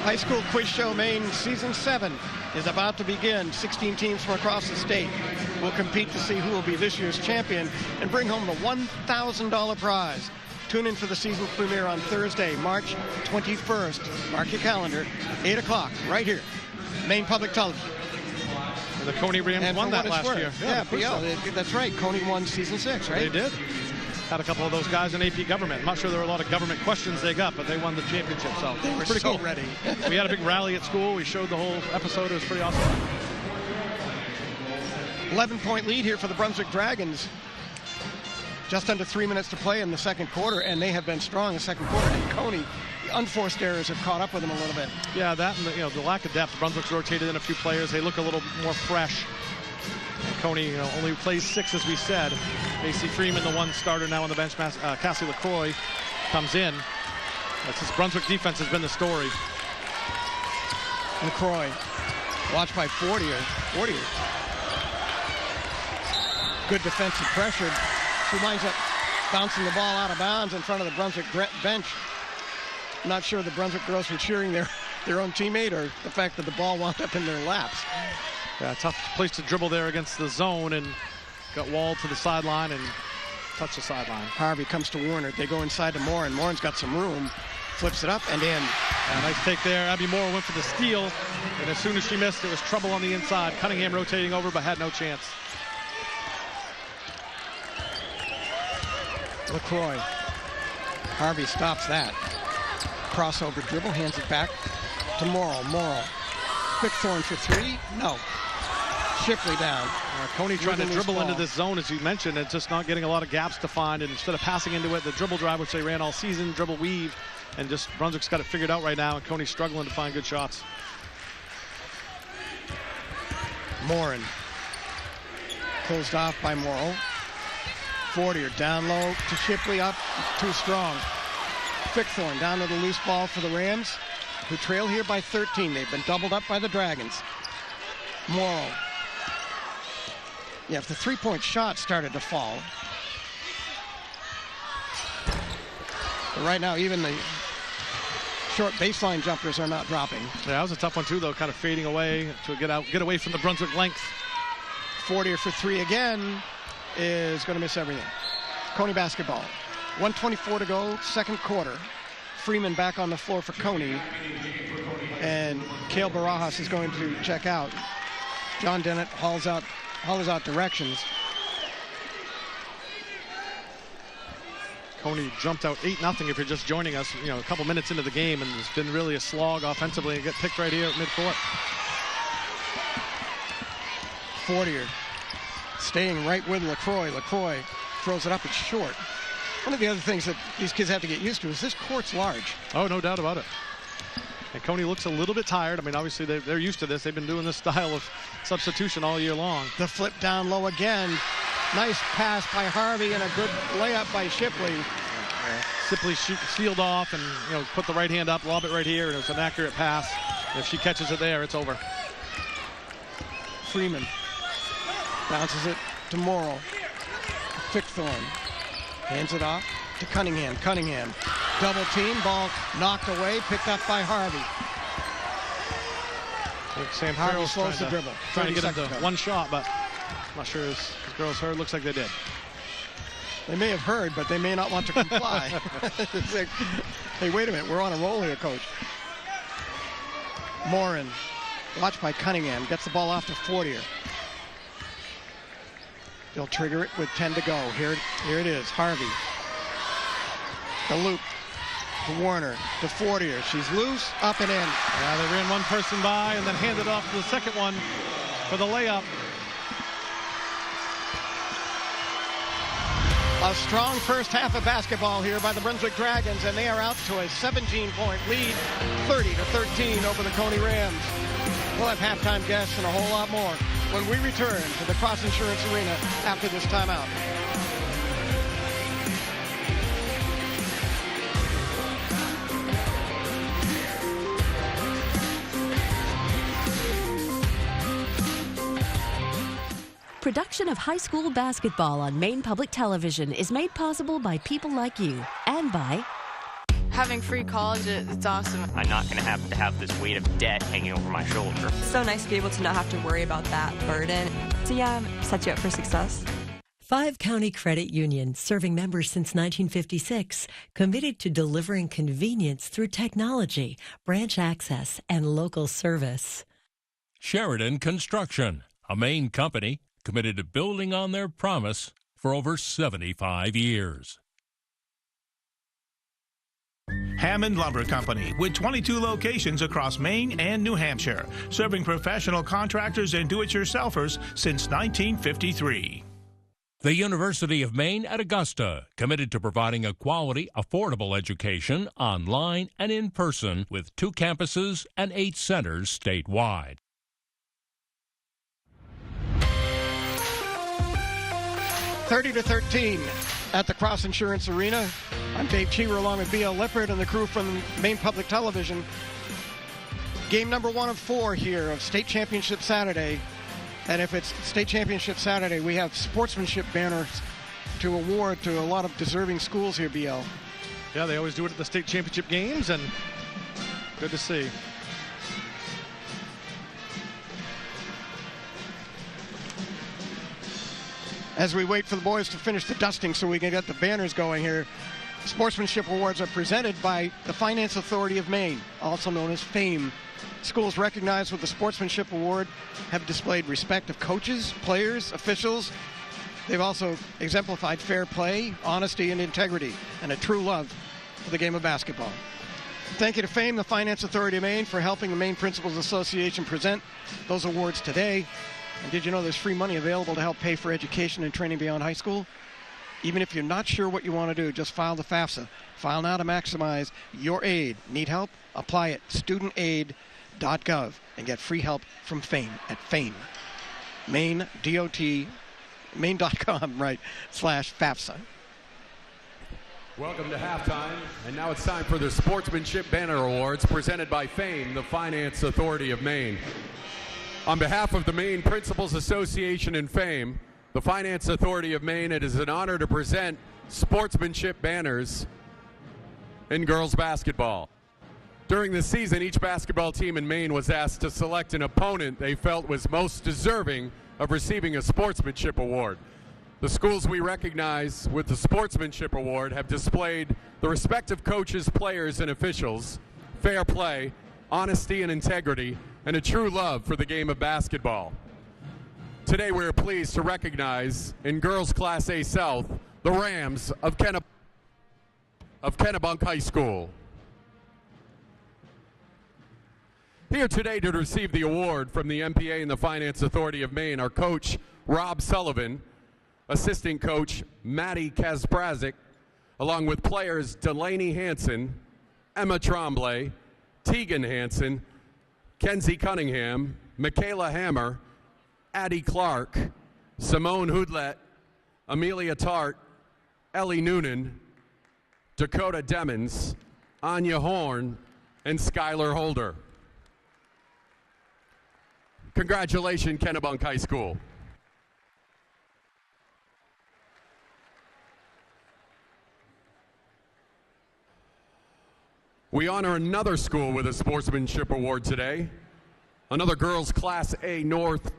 High School Quiz Show Maine Season 7 is about to begin. 16 teams from across the state will compete to see who will be this year's champion and bring home the $1,000 prize. Tune in for the season premiere on Thursday, March 21st. Mark your calendar, 8 o'clock, right here, Maine Public Television. The Cony Rams won that last year. Yeah, that's right. Cony won Season 6, right? They did. Had a couple of those guys in AP government. I'm not sure there were a lot of government questions they got, but they won the championship, so they were pretty so cool. ready. We had a big rally at school. We showed the whole episode. It was pretty awesome. 11-point lead here for the Brunswick Dragons. Just under 3 minutes to play in the second quarter, and they have been strong in the second quarter. And Cony, the unforced errors have caught up with them a little bit. Yeah, that and the lack of depth. Brunswick's rotated in a few players. They look a little more fresh. And Cony, only plays 6, as we said. AC Freeman, the one starter now on the bench. Cassie LaCroix comes in. This Brunswick defense has been the story. LaCroix, watched by Fortier. Good defensive pressure. She winds up bouncing the ball out of bounds in front of the Brunswick bench. I'm not sure the Brunswick girls were cheering their own teammate or the fact that the ball wound up in their laps. Yeah, tough place to dribble there against the zone, and got walled to the sideline and touched the sideline. Harvey comes to Warner. They go inside to Morin. Morin's got some room. Flips it up and in. Yeah, nice take there. Abby Moore went for the steal, and as soon as she missed, it was trouble on the inside. Cunningham rotating over, but had no chance. LaCroix. Harvey stops that. Crossover dribble, hands it back to Morrill. Morrill. Quick Thorn for 3. No. Shipley down. Cony trying to dribble into this zone, as you mentioned, and just not getting a lot of gaps to find. And instead of passing into it, the dribble drive, which they ran all season, dribble weave, and just Brunswick's got it figured out right now, and Cony's struggling to find good shots. Morin. Closed off by Morrill. Fortier down low to Shipley, up too strong. Fickthorn down to the loose ball for the Rams, who trail here by 13. They've been doubled up by the Dragons. Morrill. Yeah, if the three-point shot started to fall. But right now, even the short baseline jumpers are not dropping. Yeah, that was a tough one too, though, kind of fading away to get away from the Brunswick length. Fortier for 3 again. Is going to miss everything. Cony basketball. 1:24 to go, second quarter. Freeman back on the floor for Cony. And Cale Barajas is going to check out. John Dennett hollers out directions. Cony jumped out 8-0 if you're just joining us, a couple minutes into the game, and it's been really a slog offensively and get picked right here at midcourt. Fortier. Staying right with LaCroix. LaCroix throws it up. It's short. One of the other things that these kids have to get used to is this court's large. Oh, no doubt about it. And Cony looks a little bit tired. I mean, obviously they're used to this. They've been doing this style of substitution all year long. The flip down low again. Nice pass by Harvey and a good layup by Shipley. Shipley sealed off and put the right hand up, lob it right here, and it was an accurate pass. And if she catches it there, it's over. Freeman. Bounces it to Morrill. Fickthorn. Hands it off to Cunningham. Cunningham. Double team. Ball knocked away. Picked up by Harvey. Sam Harvey Farrell's slows the dribble. Trying to get into one shot, but I'm not sure his girls heard. Looks like they did. They may have heard, but they may not want to comply. Like, hey, wait a minute. We're on a roll here, Coach. Morin. Watched by Cunningham. Gets the ball off to Fortier. They'll trigger it with 10 to go. Here it is, Harvey. The loop to Warner, to Fortier. She's loose, up and in. Yeah, they ran one person by and then handed off to the second one for the layup. A strong first half of basketball here by the Brunswick Dragons, and they are out to a 17-point lead, 30-13 over the Cony Rams. We'll have halftime guests and a whole lot more when we return to the Cross Insurance Arena after this timeout. Production of high school basketball on Maine Public Television is made possible by people like you and by Having free college, it's awesome. I'm not going to have this weight of debt hanging over my shoulder. It's so nice to be able to not have to worry about that burden. So yeah, set you up for success. 5 County Credit Union, serving members since 1956, committed to delivering convenience through technology, branch access, and local service. Sheridan Construction, a Maine company committed to building on their promise for over 75 years. Hammond Lumber Company, with 22 locations across Maine and New Hampshire, serving professional contractors and do-it-yourselfers since 1953. The University of Maine at Augusta, committed to providing a quality, affordable education online and in person with 2 campuses and 8 centers statewide. (30-13) at the Cross Insurance Arena. I'm Dave Cheever along with B.L. Lippert and the crew from Maine Public Television. Game number 1 of 4 here of State Championship Saturday. And if it's State Championship Saturday, we have sportsmanship banners to award to a lot of deserving schools here, BL. Yeah, they always do it at the state championship games, and good to see. As we wait for the boys to finish the dusting so we can get the banners going here, sportsmanship awards are presented by the Finance Authority of Maine, also known as FAME. Schools recognized with the Sportsmanship Award have displayed respect of coaches, players, officials. They've also exemplified fair play, honesty, and integrity, and a true love for the game of basketball. Thank you to FAME, the Finance Authority of Maine, for helping the Maine Principals Association present those awards today. And did you know there's free money available to help pay for education and training beyond high school? Even if you're not sure what you want to do, just file the FAFSA. File now to maximize your aid. Need help? Apply at studentaid.gov and get free help from FAME at FAME. Maine.com, right, /FAFSA. Welcome to halftime, and now it's time for the Sportsmanship Banner Awards presented by FAME, the Finance Authority of Maine. On behalf of the Maine Principals Association and FAME, the Finance Authority of Maine, it is an honor to present sportsmanship banners in girls basketball. During the season, each basketball team in Maine was asked to select an opponent they felt was most deserving of receiving a sportsmanship award. The schools we recognize with the Sportsmanship Award have displayed the respect of coaches, players, and officials, fair play, honesty and integrity, and a true love for the game of basketball. Today we are pleased to recognize in Girls Class A South, the Rams of Kennebunk High School. Here today to receive the award from the MPA and the Finance Authority of Maine are Coach Rob Sullivan, Assistant Coach Maddie Kasprazik, along with players Delaney Hansen, Emma Tremblay, Tegan Hansen, Kenzie Cunningham, Michaela Hammer, Addie Clark, Simone Hoodlet, Amelia Tart, Ellie Noonan, Dakota Demmons, Anya Horn, and Skylar Holder. Congratulations, Kennebunk High School. We honor another school with a Sportsmanship Award today. Another Girls Class A North,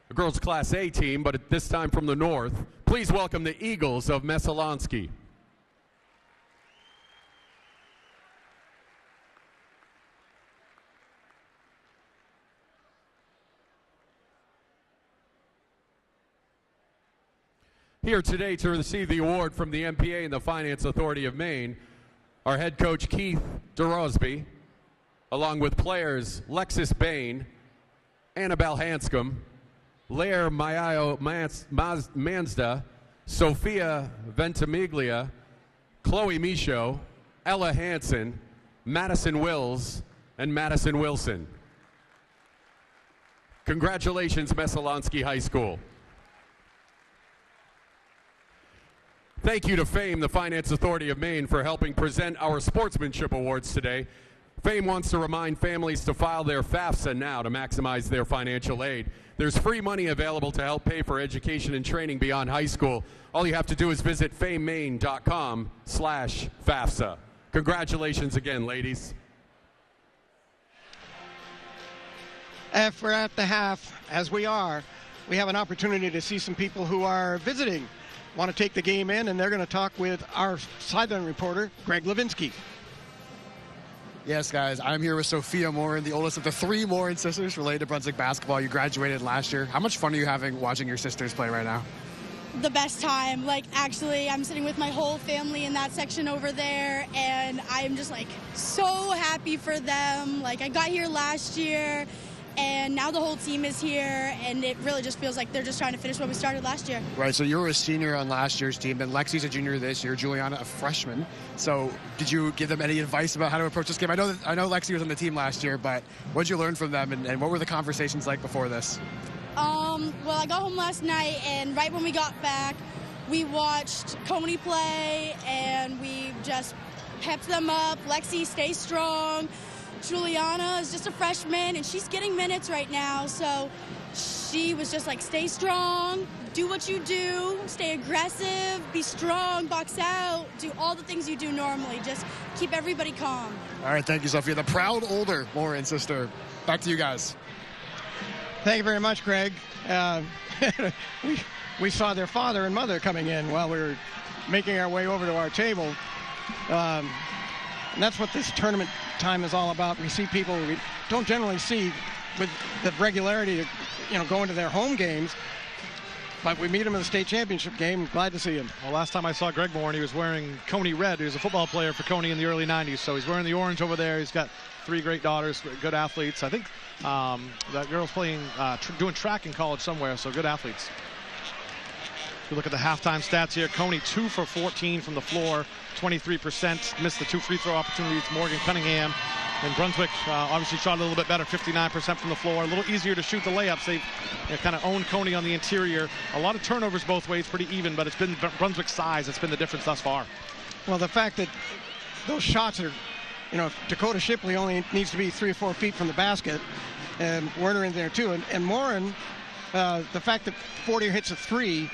a Girls Class A team, but at this time from the North. Please welcome the Eagles of Messalonskee. Here today to receive the award from the MPA and the Finance Authority of Maine, our head coach Keith DeRosby, along with players Lexis Bain, Annabelle Hanscom, Lair Mayo Mansda, Sophia Ventimiglia, Chloe Michaud, Ella Hansen, Madison Wills, and Madison Wilson. Congratulations, Messalonsky High School. Thank you to FAME, the Finance Authority of Maine, for helping present our Sportsmanship Awards today. FAME wants to remind families to file their FAFSA now to maximize their financial aid. There's free money available to help pay for education and training beyond high school. All you have to do is visit famemaine.com/FAFSA. Congratulations again, ladies. If we're at the half, as we are, we have an opportunity to see some people who are visiting, want to take the game in, and they're going to talk with our sideline reporter, Greg Levinsky. Yes, guys, I'm here with Sophia Morin, the oldest of the 3 Morin sisters related to Brunswick basketball. You graduated last year. How much fun are you having watching your sisters play right now? The best time. Like, actually, I'm sitting with my whole family in that section over there, and I'm just, like, so happy for them. Like, I got here last year, and now the whole team is here, and it really just feels like they're just trying to finish what we started last year. Right, so you were a senior on last year's team, and Lexi's a junior this year, Juliana a freshman. So did you give them any advice about how to approach this game? I know Lexi was on the team last year, but what did you learn from them, and what were the conversations like before this? Well, I got home last night, and right when we got back, we watched Cony play, and we just pepped them up. Lexi, stay strong. Juliana is just a freshman, and she's getting minutes right now, so she was just like, stay strong, do what you do, stay aggressive, be strong, box out, do all the things you do normally. Just keep everybody calm. All right, thank you, Sophia. The proud older Morin sister. Back to you guys. Thank you very much, Greg. We saw their father and mother coming in while we were making our way over to our table. And that's what this tournament time is all about. We see people we don't generally see with the regularity to, go into their home games. But we meet him in the state championship game. Glad to see him. Well, last time I saw Greg Morin, he was wearing Cony red. He was a football player for Cony in the early 90s. So he's wearing the orange over there. He's got 3 great daughters, good athletes. I think that girl's playing, doing track in college somewhere, so good athletes. If you look at the halftime stats here, Cony 2 for 14 from the floor, 23%. Missed the 2 free throw opportunities. Morgan Cunningham and Brunswick obviously shot a little bit better, 59% from the floor. A little easier to shoot the layups. They've kind of owned Cony on the interior. A lot of turnovers both ways, pretty even, but it's been Brunswick's size that's been the difference thus far. Well, the fact that those shots are, Dakota Shipley only needs to be 3 or 4 feet from the basket, and Werner in there too. And Morin, the fact that 40 hits a 3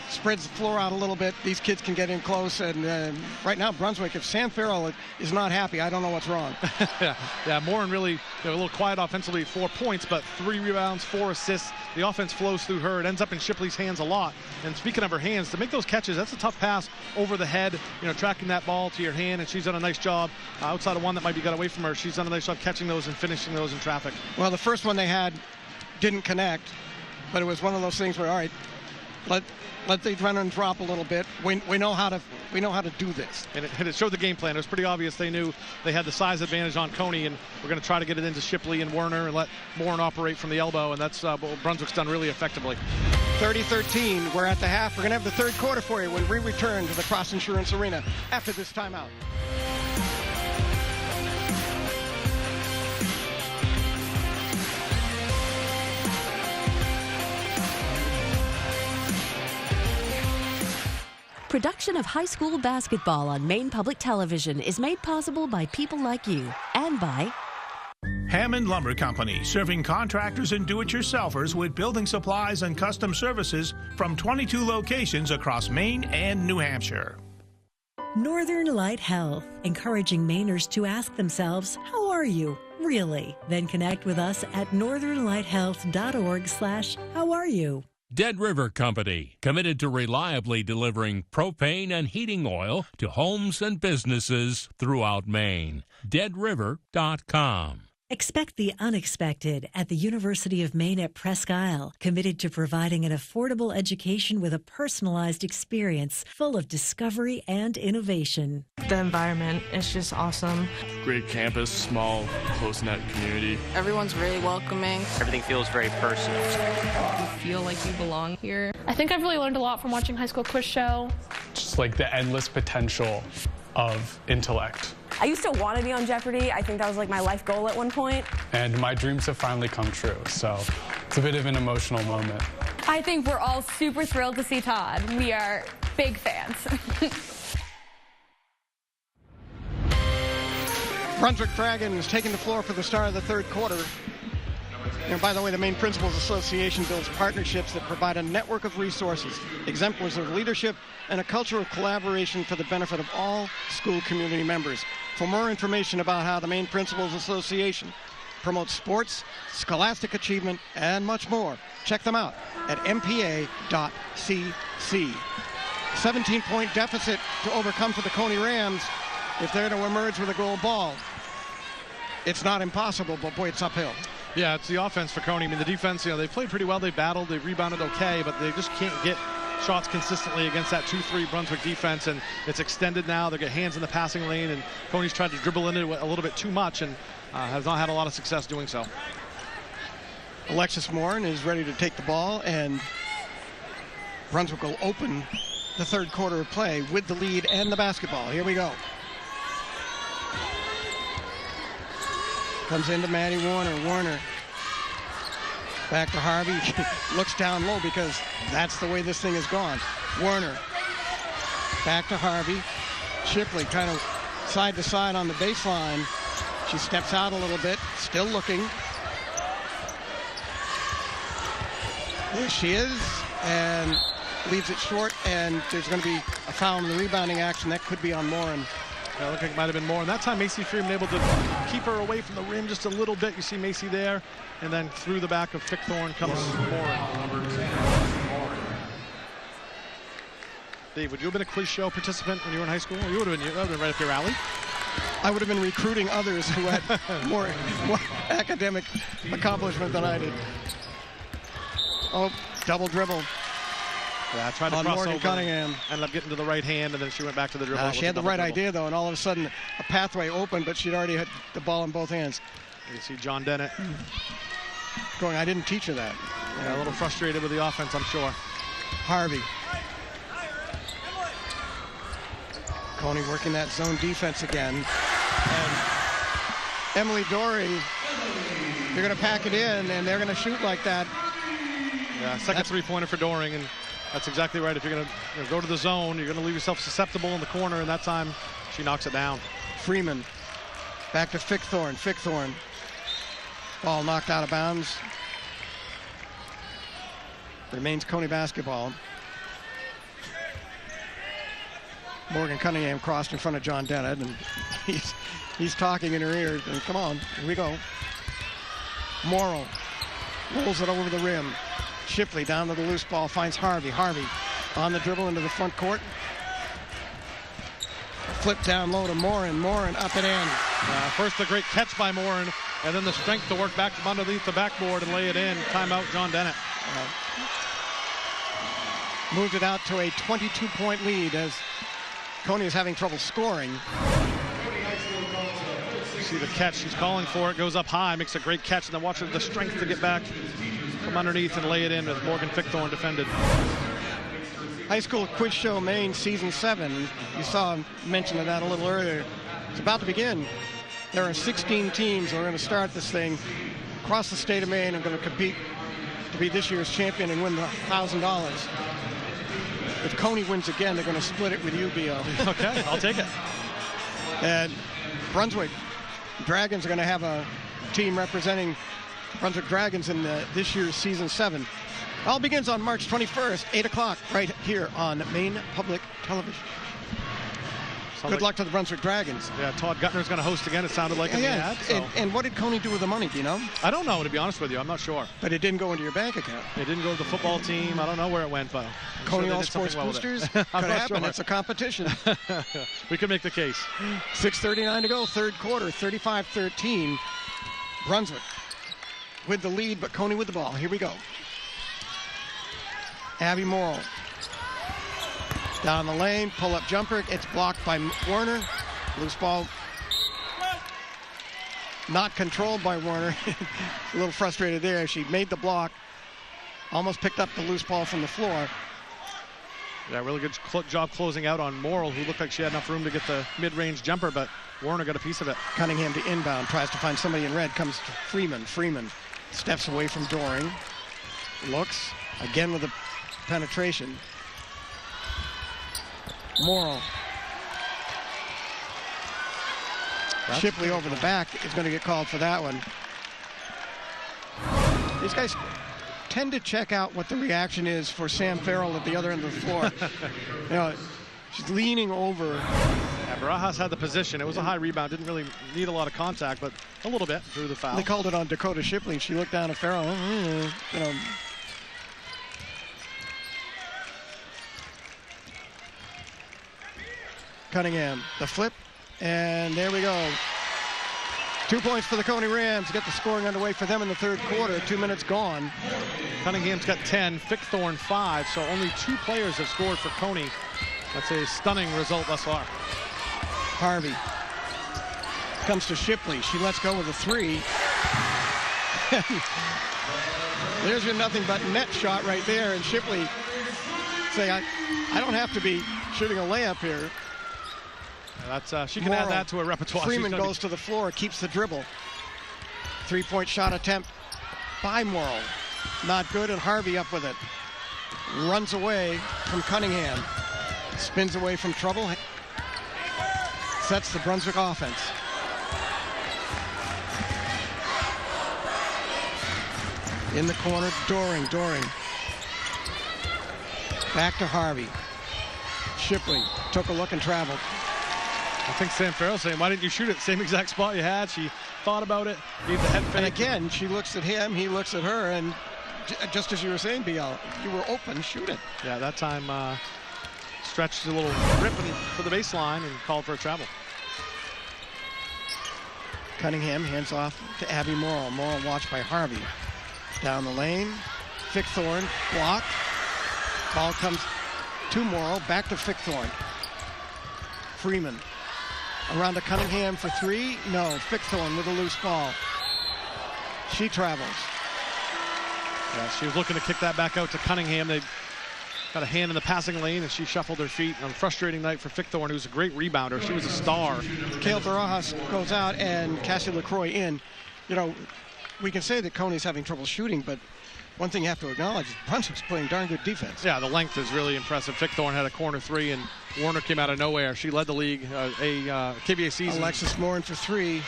spreads the floor out a little bit. These kids can get in close, and right now Brunswick, if Sam Farrell is not happy, I don't know what's wrong. Yeah, Morin really a little quiet offensively, 4 points, but 3 rebounds, 4 assists. The offense flows through her. It ends up in Shipley's hands a lot. And speaking of her hands, to make those catches, that's a tough pass over the head, tracking that ball to your hand, and she's done a nice job. Outside of one that might be got away from her, she's done a nice job catching those and finishing those in traffic. Well, the first one they had didn't connect, but it was one of those things where, all right, let the run and drop a little bit. We know how to do this. And it showed the game plan. It was pretty obvious they knew they had the size advantage on Cony, and we're going to try to get it into Shipley and Werner and let Morin operate from the elbow, and that's what Brunswick's done really effectively. 30-13. We're at the half. We're going to have the third quarter for you when we return to the Cross Insurance Arena after this timeout. Production of high school basketball on Maine Public Television is made possible by people like you and by Hammond Lumber Company, serving contractors and do-it-yourselfers with building supplies and custom services from 22 locations across Maine and New Hampshire. Northern Light Health, encouraging Mainers to ask themselves, how are you, really? Then connect with us at northernlighthealth.org/how are you. Dead River Company, committed to reliably delivering propane and heating oil to homes and businesses throughout Maine. deadriver.com. Expect the unexpected at the University of Maine at Presque Isle, committed to providing an affordable education with a personalized experience full of discovery and innovation. The environment is just awesome. Great campus, small, close-knit community. Everyone's really welcoming. Everything feels very personal. You feel like you belong here. I think I've really learned a lot from watching High School Quiz Show. Just like the endless potential of intellect. I used to want to be on Jeopardy. I think that was like my life goal at one point. And my dreams have finally come true, so it's a bit of an emotional moment. I think we're all super thrilled to see Todd. We are big fans. Brunswick Dragons taking the floor for the start of the third quarter. And by the way, the Maine Principals Association builds partnerships that provide a network of resources, exemplars of leadership, and a culture of collaboration for the benefit of all school community members. For more information about how the Maine Principals Association promotes sports, scholastic achievement, and much more, check them out at mpa.cc. 17-point deficit to overcome for the Cony Rams if they're to emerge with a gold ball. It's not impossible, but boy, it's uphill. Yeah, it's the offense for Cony. I mean, the defense, they played pretty well. They battled, they rebounded okay, but they just can't get shots consistently against that 2-3 Brunswick defense, and it's extended now. They get hands in the passing lane, and Cony's tried to dribble into it a little bit too much and has not had a lot of success doing so. Alexis Morin is ready to take the ball, and Brunswick will open the third quarter of play with the lead and the basketball. Here we go. Comes into Maddie Warner. Warner back to Harvey. Looks down low because that's the way this thing has gone. Warner back to Harvey. Shipley kind of side to side on the baseline. She steps out a little bit, still looking. There she is, and leaves it short, and there's going to be a foul in the rebounding action. That could be on Morin. Yeah, looked like it might have been more. And that time, Macy Freeman able to keep her away from the rim just a little bit. You see Macy there. And then through the back of Fickthorn comes Morin. Dave, would you have been a quiz show participant when you were in high school? You would have been right up your alley. I would have been recruiting others who had more academic accomplishment than I did. Oh, double dribble. Yeah, tried to on cross Morgan over. Cunningham. Ended up getting to the right hand, and then she went back to the dribble. She had the right idea, though, and all of a sudden a pathway opened, but she'd already had the ball in both hands. You see John Dennett going, I didn't teach her that. Yeah, a little frustrated with the offense, I'm sure. Harvey. Cony working that zone defense again. And Emily Doring, they're going to pack it in, and they're going to shoot like that. Yeah, second three-pointer for Doring, and that's exactly right. If you're going to go to the zone, you're going to leave yourself susceptible in the corner, and that time she knocks it down. Freeman back to Fickthorn. Fickthorn. Ball knocked out of bounds. Remains Cony basketball. Morgan Cunningham crossed in front of John Dennett, and he's talking in her ear. And come on, here we go. Morrow rolls it over the rim. Shipley down to the loose ball, finds Harvey. Harvey on the dribble into the front court. Flip down low to Morin. Morin up and in. First a great catch by Morin, and then the strength to work back from underneath the backboard and lay it in. Timeout, John Dennett. Moved it out to a 22-point lead as Cony is having trouble scoring. You see the catch, she's calling for it, goes up high, makes a great catch, and then watch the strength to get back from underneath and lay it in with Morgan Fickthorn defended. High School Quiz Show Maine Season 7. You saw mention of that a little earlier. It's about to begin. There are 16 teams who are going to start this thing across the state of Maine and going to compete to be this year's champion and win the $1,000. If Cony wins again, they're going to split it with you, B.O. Okay, I'll take it. And Brunswick Dragons are going to have a team representing Brunswick Dragons in this year's Season 7. All begins on March 21st, 8 o'clock, right here on Maine Public Television. Good luck to the Brunswick Dragons. Yeah, Todd Guttner's going to host again, it sounded like in the ad. So. And what did Cony do with the money, do you know? I don't know, to be honest with you. I'm not sure. But it didn't go into your bank account. It didn't go to the football team. I don't know where it went, but Cony All Sports Boosters? Could happen. Sure. It's a competition. We could make the case. 6:39 to go, third quarter, 35-13. Brunswick with the lead, but Cony with the ball. Here we go. Abby Morrill. Down the lane, pull-up jumper. It's blocked by Warner. Loose ball not controlled by Warner. A little frustrated there. She made the block, almost picked up the loose ball from the floor. Yeah, really good job closing out on Morrill, who looked like she had enough room to get the mid-range jumper, but Warner got a piece of it. Cunningham to inbound, tries to find somebody in red, comes to Freeman. Freeman steps away from Doring. Looks, again with the penetration. Morrill. Shipley over the back is going to get called for that one. These guys tend to check out what the reaction is for Sam Farrell at the other end of the floor. You know, she's leaning over. Yeah, Barajas had the position. It was a high rebound. Didn't really need a lot of contact, but a little bit through the foul. They called it on Dakota Shipley, and she looked down at Farrell. You know. Cunningham, the flip, and there we go. 2 points for the Cony Rams. Get the scoring underway for them in the third quarter. 2 minutes gone. Cunningham's got 10, Fickthorn 5, so only 2 players have scored for Cony. That's a stunning result thus far. Harvey comes to Shipley. She lets go with a 3. There's your nothing but net shot right there, and Shipley saying, I don't have to be shooting a layup here. That's she can add that to her repertoire. Freeman goes to the floor, keeps the dribble. 3-point shot attempt by Morrill. Not good, and Harvey up with it. Runs away from Cunningham. Spins away from trouble. Sets the Brunswick offense. In the corner, Doring. Back to Harvey. Shipley took a look and traveled. I think Sam Farrell saying, why didn't you shoot it? Same exact spot you had. She thought about it, gave the head fake. And again, she looks at him, he looks at her, and just as you were saying, BL, you were open, shoot it. Yeah, that time stretched a little rip for the baseline and called for a travel. Cunningham hands off to Abby Morrill. Morrill watched by Harvey. Down the lane, Fickthorn blocked. Ball comes to Morrill, back to Fickthorn. Freeman. Around to Cunningham for 3. No, Fickthorn with a loose ball. She travels. Yeah, she was looking to kick that back out to Cunningham. They got a hand in the passing lane, and she shuffled her feet. On a frustrating night for Fickthorn, who's a great rebounder. She was a star. Kale Barajas goes out and Cassie LaCroix in. You know, we can say that Cony's having trouble shooting, but one thing you have to acknowledge is Brunswick's playing darn good defense. Yeah, the length is really impressive. Fickthorn had a corner 3, and Warner came out of nowhere. She led the league KBA season. Alexis Morin for 3.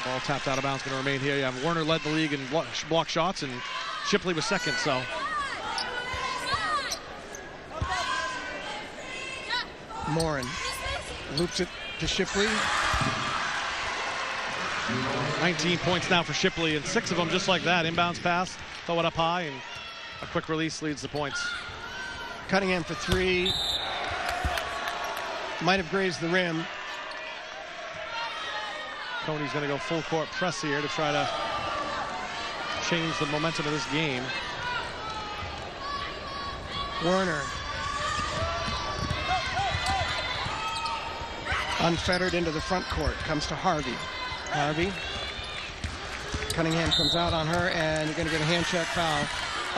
Ball tapped out of bounds, going to remain here. Yeah, Warner led the league in block shots, and Shipley was second, so. Morin loops it to Shipley. 19 points now for Shipley, and 6 of them just like that. Inbounds pass, throw it up high, and a quick release leads the points. Cunningham for 3. Might have grazed the rim. Cony's going to go full court press here to try to change the momentum of this game. Werner. Unfettered into the front court. Comes to Harvey. Harvey. Cunningham comes out on her, and you're going to get a hand check foul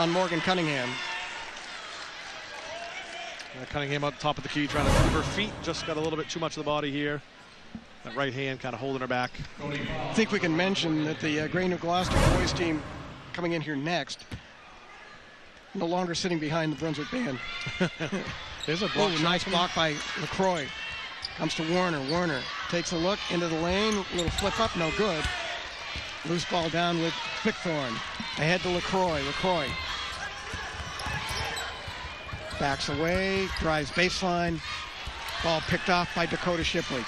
on Morgan Cunningham. Cunningham up top of the key, trying to move her feet. Just got a little bit too much of the body here. That right hand kind of holding her back. I think we can mention that the Grain of Gloucester boys team coming in here next, no longer sitting behind the Brunswick band. There's a block. Nice block by LaCroix. Comes to Warner. Warner takes a look into the lane. Little flip up, no good. Loose ball down with Fickthorn. Ahead to LaCroix. LaCroix backs away, drives baseline. Ball picked off by Dakota Shipley.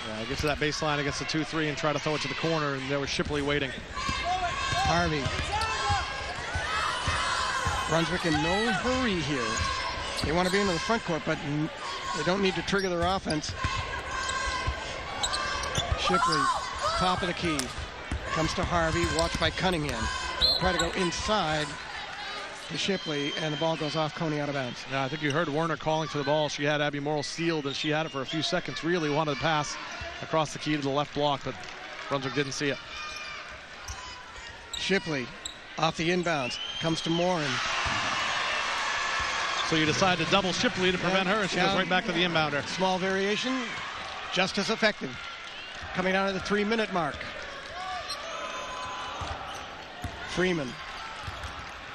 Yeah, gets to that baseline against the 2-3 and try to throw it to the corner, and there was Shipley waiting. Harvey. Brunswick in no hurry here. They want to be into the front court, but they don't need to trigger their offense. Shipley, top of the key. Comes to Harvey, watched by Cunningham. Try to go inside. to Shipley, and the ball goes off Cony out of bounds. Yeah, I think you heard Werner calling for the ball. She had Abby Morrill sealed, and she had it for a few seconds. Really wanted to pass across the key to the left block, but Brunswick didn't see it. Shipley off the inbounds, comes to Morin. So you decide to double Shipley to prevent her, and she goes right back to the inbounder. Small variation, just as effective. Coming down at the 3-minute mark. Freeman.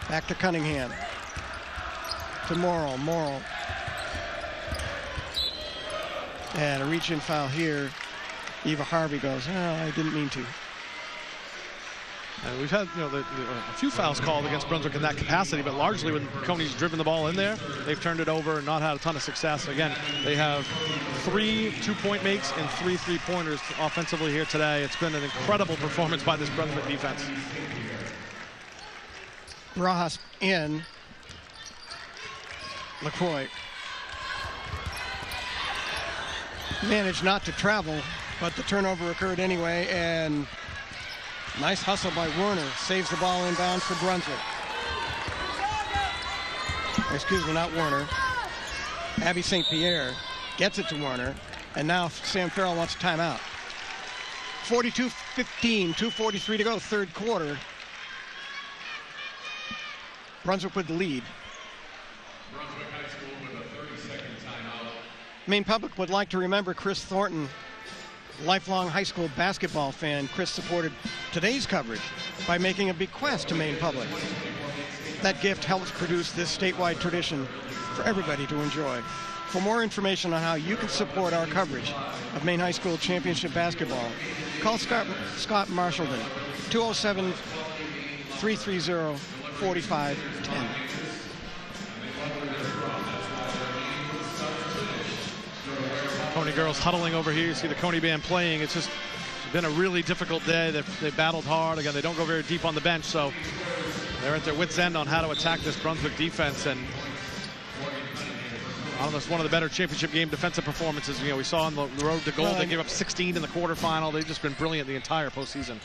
Back to Cunningham. To Morrill. Morrill. And a reach-in foul here. Eva Harvey goes, oh, I didn't mean to. We've had a few fouls called against Brunswick in that capacity, but largely when Cony's driven the ball in there, they've turned it over and not had a ton of success. Again, they have 3 2-point makes and 3 3-pointers offensively here today. It's been an incredible performance by this Brunswick defense. Barajas in. LaCroix managed not to travel, but the turnover occurred anyway, and nice hustle by Werner. Saves the ball inbounds for Brunswick. Excuse me, not Werner. Abby St. Pierre gets it to Werner, and now Sam Farrell wants a timeout. 42-15, 2:43 to go, third quarter. Brunswick with the lead. Brunswick High School with a 30-second timeout. Maine Public would like to remember Chris Thornton, lifelong high school basketball fan. Chris supported today's coverage by making a bequest to Maine Public. That gift helps produce this statewide tradition for everybody to enjoy. For more information on how you can support our coverage of Maine High School Championship basketball, call Scott Marshallton, 207-330-4510. Cony girls huddling over here. You see the Cony band playing. It's just been a really difficult day. They've battled hard. Again, they don't go very deep on the bench, so they're at their wits' end on how to attack this Brunswick defense. And I don't know, it's one of the better championship game defensive performances. You know, we saw on the road to gold. They gave up 16 in the quarterfinal. They've just been brilliant the entire postseason.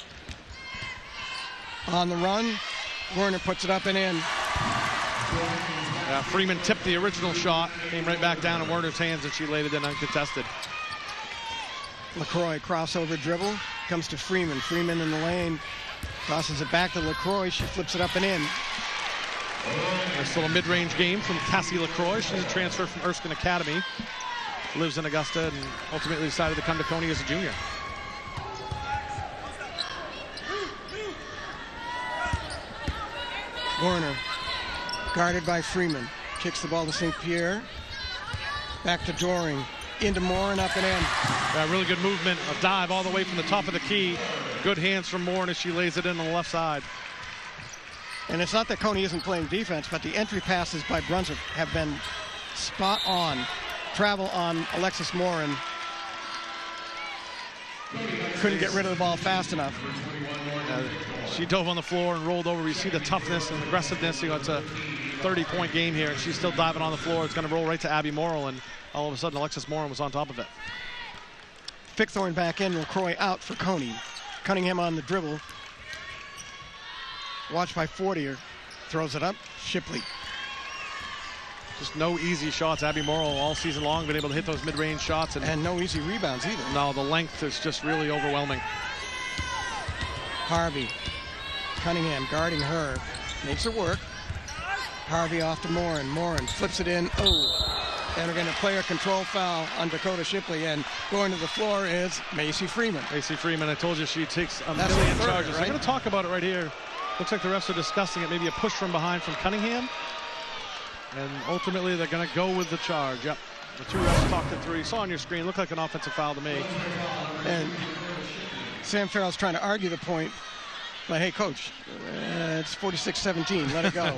On the run, Werner puts it up and in. Freeman tipped the original shot, came right back down in Werner's hands, and she laid it in uncontested. LaCroix crossover dribble, comes to Freeman. Freeman in the lane, crosses it back to LaCroix. She flips it up and in. Nice little mid-range game from Cassie LaCroix. She's a transfer from Erskine Academy. Lives in Augusta and ultimately decided to come to Cony as a junior. Werner, guarded by Freeman. Kicks the ball to St. Pierre. Back to Doring. Into Moore and up and in. Really good movement. A dive all the way from the top of the key. Good hands from Moore as she lays it in on the left side. And it's not that Cony isn't playing defense, but the entry passes by Brunswick have been spot on. Travel on Alexis Morin. Couldn't get rid of the ball fast enough. She dove on the floor and rolled over. You see the toughness and aggressiveness. You know, it's a 30-point game here, and she's still diving on the floor. It's going to roll right to Abby Morrill, and all of a sudden Alexis Morin was on top of it. Fickthorn back in, LaCroix out for Cony. Cunningham on the dribble. Watched by Fortier. Throws it up. Shipley. Just no easy shots. Abby Morrill all season long been able to hit those mid-range shots. And no easy rebounds either. No, the length is just really overwhelming. Harvey. Cunningham guarding her. Makes it work. Harvey off to Morin. Morin flips it in. Oh. And we're going to play a control foul on Dakota Shipley. And going to the floor is Macy Freeman. Macy Freeman, I told you she takes a million charges. Right? We're going to talk about it right here. Looks like the refs are discussing it. Maybe a push from behind from Cunningham. And ultimately, they're going to go with the charge. Yep. The two refs talked it through. You saw on your screen. Looked like an offensive foul to me. And Sam Farrell's trying to argue the point. But, hey, Coach, it's 46-17. Let it go.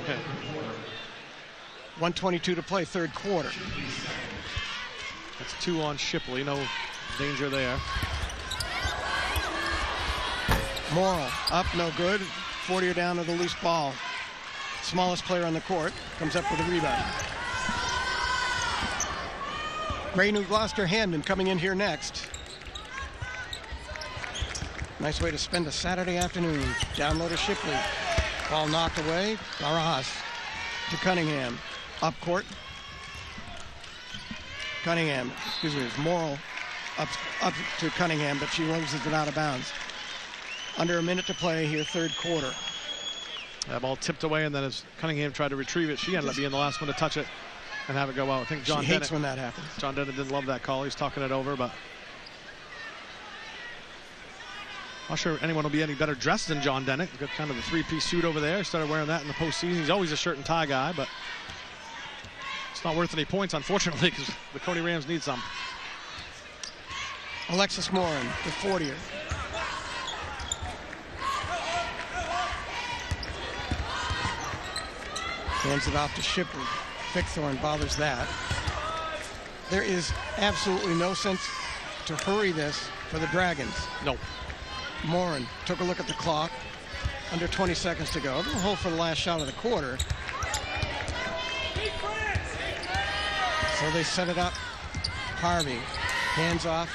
1:22 to play, third quarter. That's 2 on Shipley. No danger there. Morrill up, no good. Fortier down to the loose ball. Smallest player on the court comes up with a rebound. Gray New Gloucester Hamden coming in here next. Nice way to spend a Saturday afternoon. Down low to Shipley. Ball knocked away. Barajas to Cunningham. Up court. Cunningham, excuse me, it's Morrill up to Cunningham, but she loses it out of bounds. Under a minute to play here, third quarter. That ball tipped away, and then as Cunningham tried to retrieve it, she ended up being the last one to touch it and have it go out. I think John She hates when that happens. John Dennett didn't love that call. He's talking it over, but not sure anyone will be any better dressed than John Dennett. He's got kind of a three-piece suit over there. He started wearing that in the postseason. He's always a shirt and tie guy, but it's not worth any points, unfortunately, because the Cony Rams need some. Alexis Morin, the 40th. Hands it off to Shipley. Fickthorn bothers that. There is absolutely no sense to hurry this for the Dragons. No. Morin took a look at the clock. Under 20 seconds to go. They'll hold for the last shot of the quarter. So they set it up. Harvey, hands off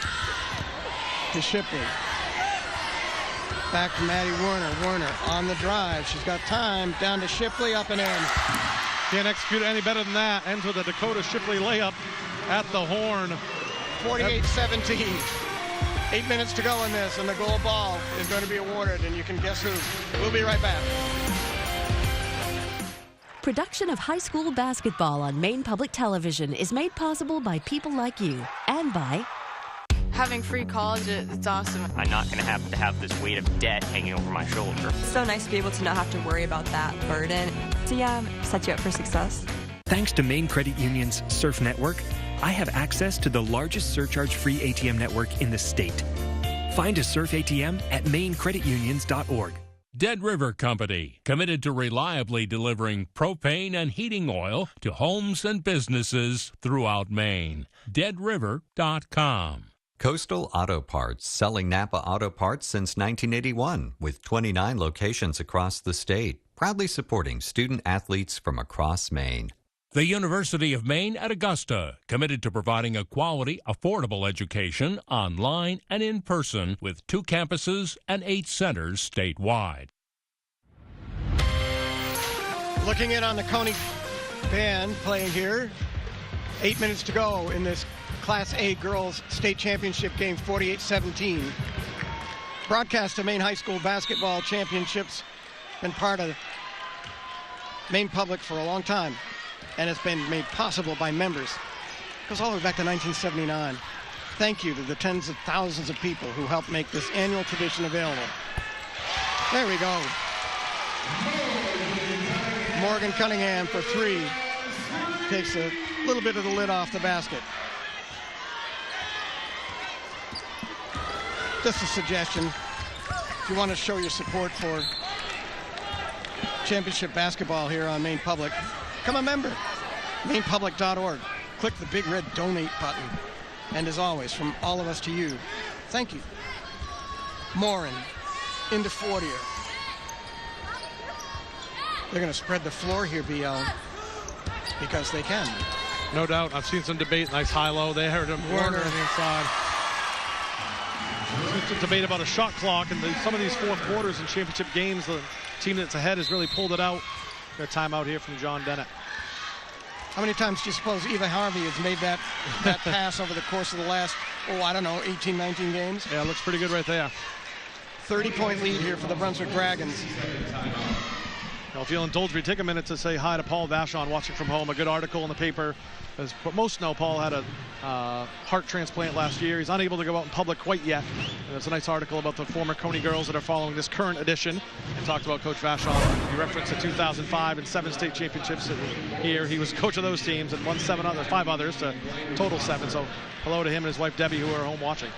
to Shipley. Back to Maddie Werner. Werner on the drive. She's got time. Down to Shipley, up and in. Can't execute any better than that. Ends with a Dakota Shipley layup at the horn. 48-17. 8 minutes to go in this, and the gold ball is going to be awarded, and you can guess who. We'll be right back. Production of high school basketball on Maine Public Television is made possible by people like you and by Having free college, it's awesome. I'm not going to have this weight of debt hanging over my shoulder. It's so nice to be able to not have to worry about that burden. So yeah, set you up for success. Thanks to Maine Credit Union's Surf Network, I have access to the largest surcharge-free ATM network in the state. Find a Surf ATM at maincreditunions.org. Dead River Company, committed to reliably delivering propane and heating oil to homes and businesses throughout Maine. deadriver.com. Coastal Auto Parts, selling Napa auto parts since 1981 with 29 locations across the state, proudly supporting student athletes from across Maine. The University of Maine at Augusta, committed to providing a quality, affordable education online and in person with 2 campuses and 8 centers statewide. Looking in on the Cony band playing here. 8 minutes to go in this Class A Girls State Championship game, 48-17. Broadcast of Maine High School Basketball Championships. Been part of Maine Public for a long time, and it's been made possible by members. It goes all the way back to 1979. Thank you to the tens of thousands of people who helped make this annual tradition available. There we go. Morgan Cunningham for 3. Takes a little bit of the lid off the basket. Just a suggestion. If you want to show your support for championship basketball here on Maine Public, become a member. MainePublic.org. Click the big red donate button. And as always, from all of us to you, thank you. Morin into 40er. They're going to spread the floor here, BL, because they can. No doubt. I've seen some debate. Nice high-low there. Werner on the inside. There's a debate about a shot clock, and some of these fourth quarters in championship games, the team that's ahead has really pulled it out. Their timeout here from John Dennett. How many times do you suppose Eva Harvey has made that pass over the course of the last, 18, 19 games? Yeah, it looks pretty good right there. 30-point lead here for the Brunswick Dragons. Well, if you'll indulge me, take a minute to say hi to Paul Vachon watching from home. A good article in the paper. As most know, Paul had a heart transplant last year. He's unable to go out in public quite yet. And it's a nice article about the former Cony girls that are following this current edition. And talked about Coach Vachon. He referenced the 2005 and 7 state championships here. He was coach of those teams and won 5 others to total 7. So hello to him and his wife Debbie, who are home watching.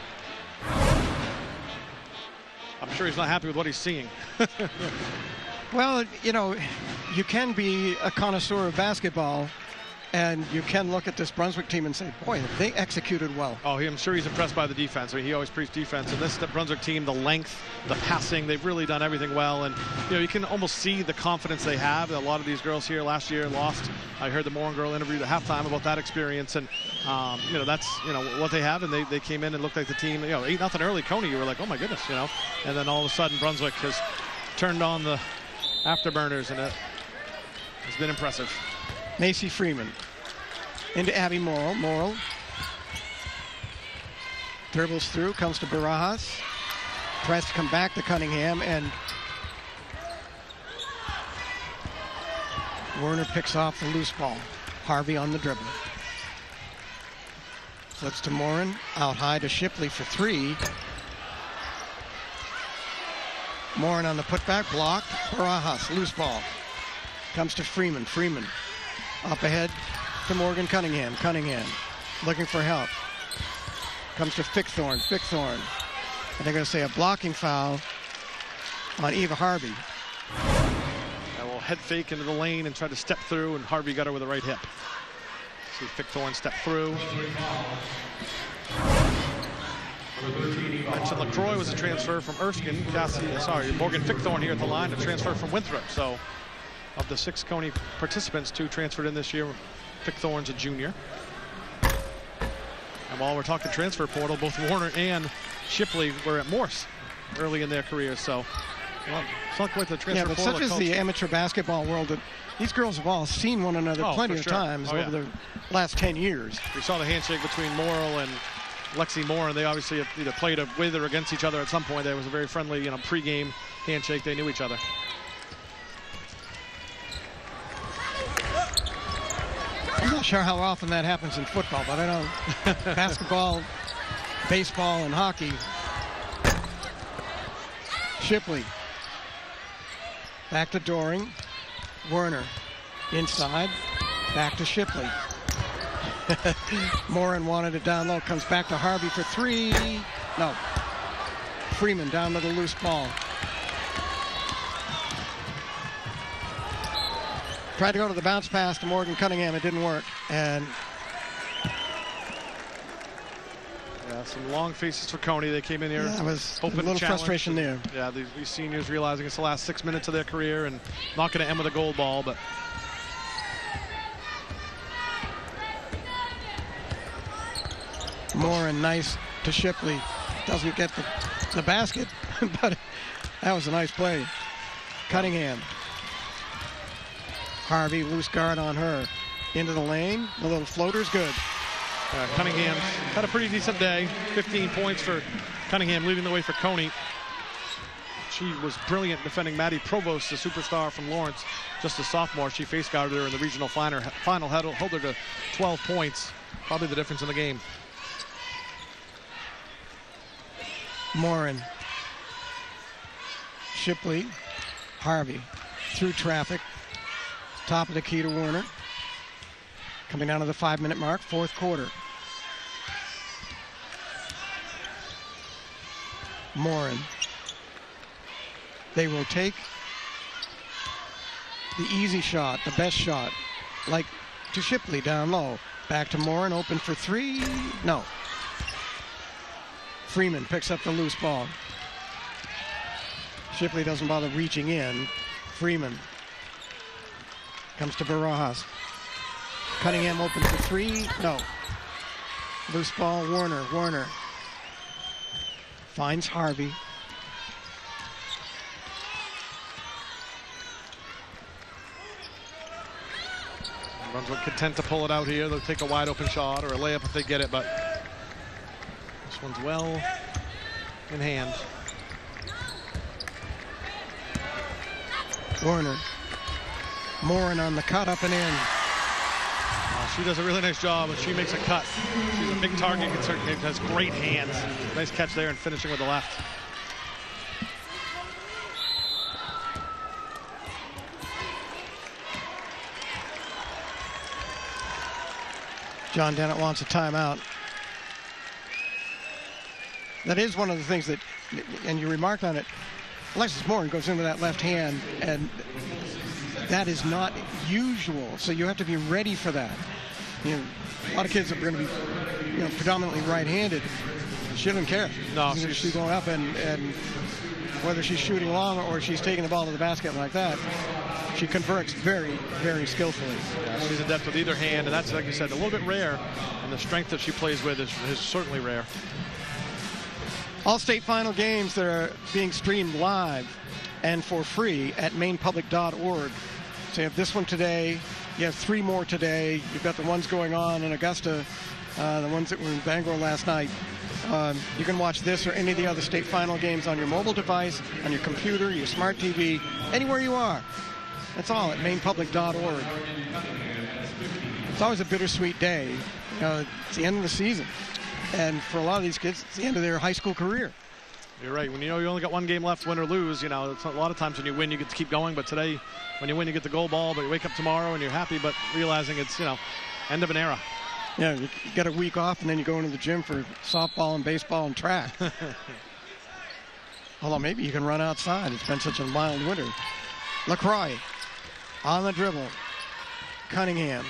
I'm sure he's not happy with what he's seeing. Well, you can be a connoisseur of basketball, and you can look at this Brunswick team and say, boy, they executed well. Oh, I'm sure he's impressed by the defense. I mean, he always preached defense. And this Brunswick team, the length, the passing, they've really done everything well. And, you can almost see the confidence they have. A lot of these girls here last year lost. I heard the Morin girl interviewed at halftime about that experience. And, that's, what they have. And they came in and looked like the team, 8-0 early Cony. You were like, oh, my goodness, And then all of a sudden, Brunswick has turned on the afterburners, and has been impressive. Macy Freeman into Abby Morrill. Morrill dribbles through, comes to Barajas. Tries to come back to Cunningham, and Werner picks off the loose ball. Harvey on the dribble. Flips to Morin, out high to Shipley for three. Morin on the putback, blocked. Barajas, loose ball. Comes to Freeman. Freeman up ahead to Morgan Cunningham. Cunningham looking for help. Comes to Fickthorne. Fickthorne. And they're going to say a blocking foul on Eva Harvey. A little head fake into the lane and tried to step through, and Harvey got her with the right hip. See Fickthorne step through. Mentioned LaCroix was a transfer from Erskine. Morgan Fickthorne here at the line, a transfer from Winthrop. So of the 6 Cony participants, 2 transferred in this year. Fickthorne's a junior. And while we're talking transfer portal, both Warner and Shipley were at Morse early in their careers. So it's not quite the transfer portal. Yeah, but such is the amateur basketball world that these girls have all seen one another plenty of times over the last 10 years. We saw the handshake between Morrill and Lexi Moore, and they obviously have either played with or against each other at some point. There was a very friendly, pre-game handshake. They knew each other. I'm not sure how often that happens in football, but I know basketball, baseball, and hockey. Shipley. Back to Doring. Werner. Inside. Back to Shipley. Morin wanted it down low. Comes back to Harvey for three. No. Freeman down to the loose ball. Tried to go to the bounce pass to Morgan Cunningham. It didn't work. And some long faces for Cony. They came in here. Yeah, was a little frustration there. Yeah, these seniors realizing it's the last 6 minutes of their career and not going to end with a gold ball, but Morin nice to Shipley. Doesn't get the basket, but that was a nice play. Cunningham. Harvey, loose guard on her. Into the lane. The little floater's good. Cunningham had a pretty decent day. 15 points for Cunningham, leading the way for Cony. She was brilliant defending Maddie Provost, the superstar from Lawrence, just a sophomore. She face guarded her in the regional final, held her to 12 points. Probably the difference in the game. Morin. Shipley. Harvey. Through traffic. Top of the key to Werner. Coming down to the 5-minute mark, 4th quarter. Morin. They will take the easy shot, the best shot, like to Shipley down low. Back to Morin, open for three. No. Freeman picks up the loose ball. Shipley doesn't bother reaching in. Freeman comes to Barajas. Cunningham open for three. No. Loose ball, Werner. Werner finds Harvey. Brunswick content to pull it out here. They'll take a wide open shot or a layup if they get it, but this one's well in hand. Werner. Morin on the cut, up and in. She does a really nice job, but she makes a cut. She's a big target, has great hands. Nice catch there and finishing with the left. John Dennett wants a timeout. That is one of the things that, and you remarked on it, Alexis Morin goes in with that left hand, and that is not usual, so you have to be ready for that. A lot of kids are going to be predominantly right-handed. She doesn't care. No, she's going up, and whether she's shooting long or she's taking the ball to the basket like that, she converts very, very skillfully. Yeah, she's adept with either hand, and that's, like you said, a little bit rare, and the strength that she plays with is certainly rare. All state final games that are being streamed live and for free at mainpublic.org. So you have this one today. You have 3 more today. You've got the ones going on in Augusta, the ones that were in Bangor last night. You can watch this or any of the other state final games on your mobile device, on your computer, your smart TV, anywhere you are. That's all at mainpublic.org. It's always a bittersweet day. You know, it's the end of the season. And for a lot of these kids, it's the end of their high school career. You're right. When you know you only got 1 game left, win or lose, you know, it's a lot of times when you win, you get to keep going. But today, when you win, you get the gold ball. But you wake up tomorrow and you're happy, but realizing it's, you know, end of an era. Yeah, you get a week off and then you go into the gym for softball and baseball and track. Although maybe you can run outside. It's been such a mild winter. LaCroix on the dribble. Cunningham.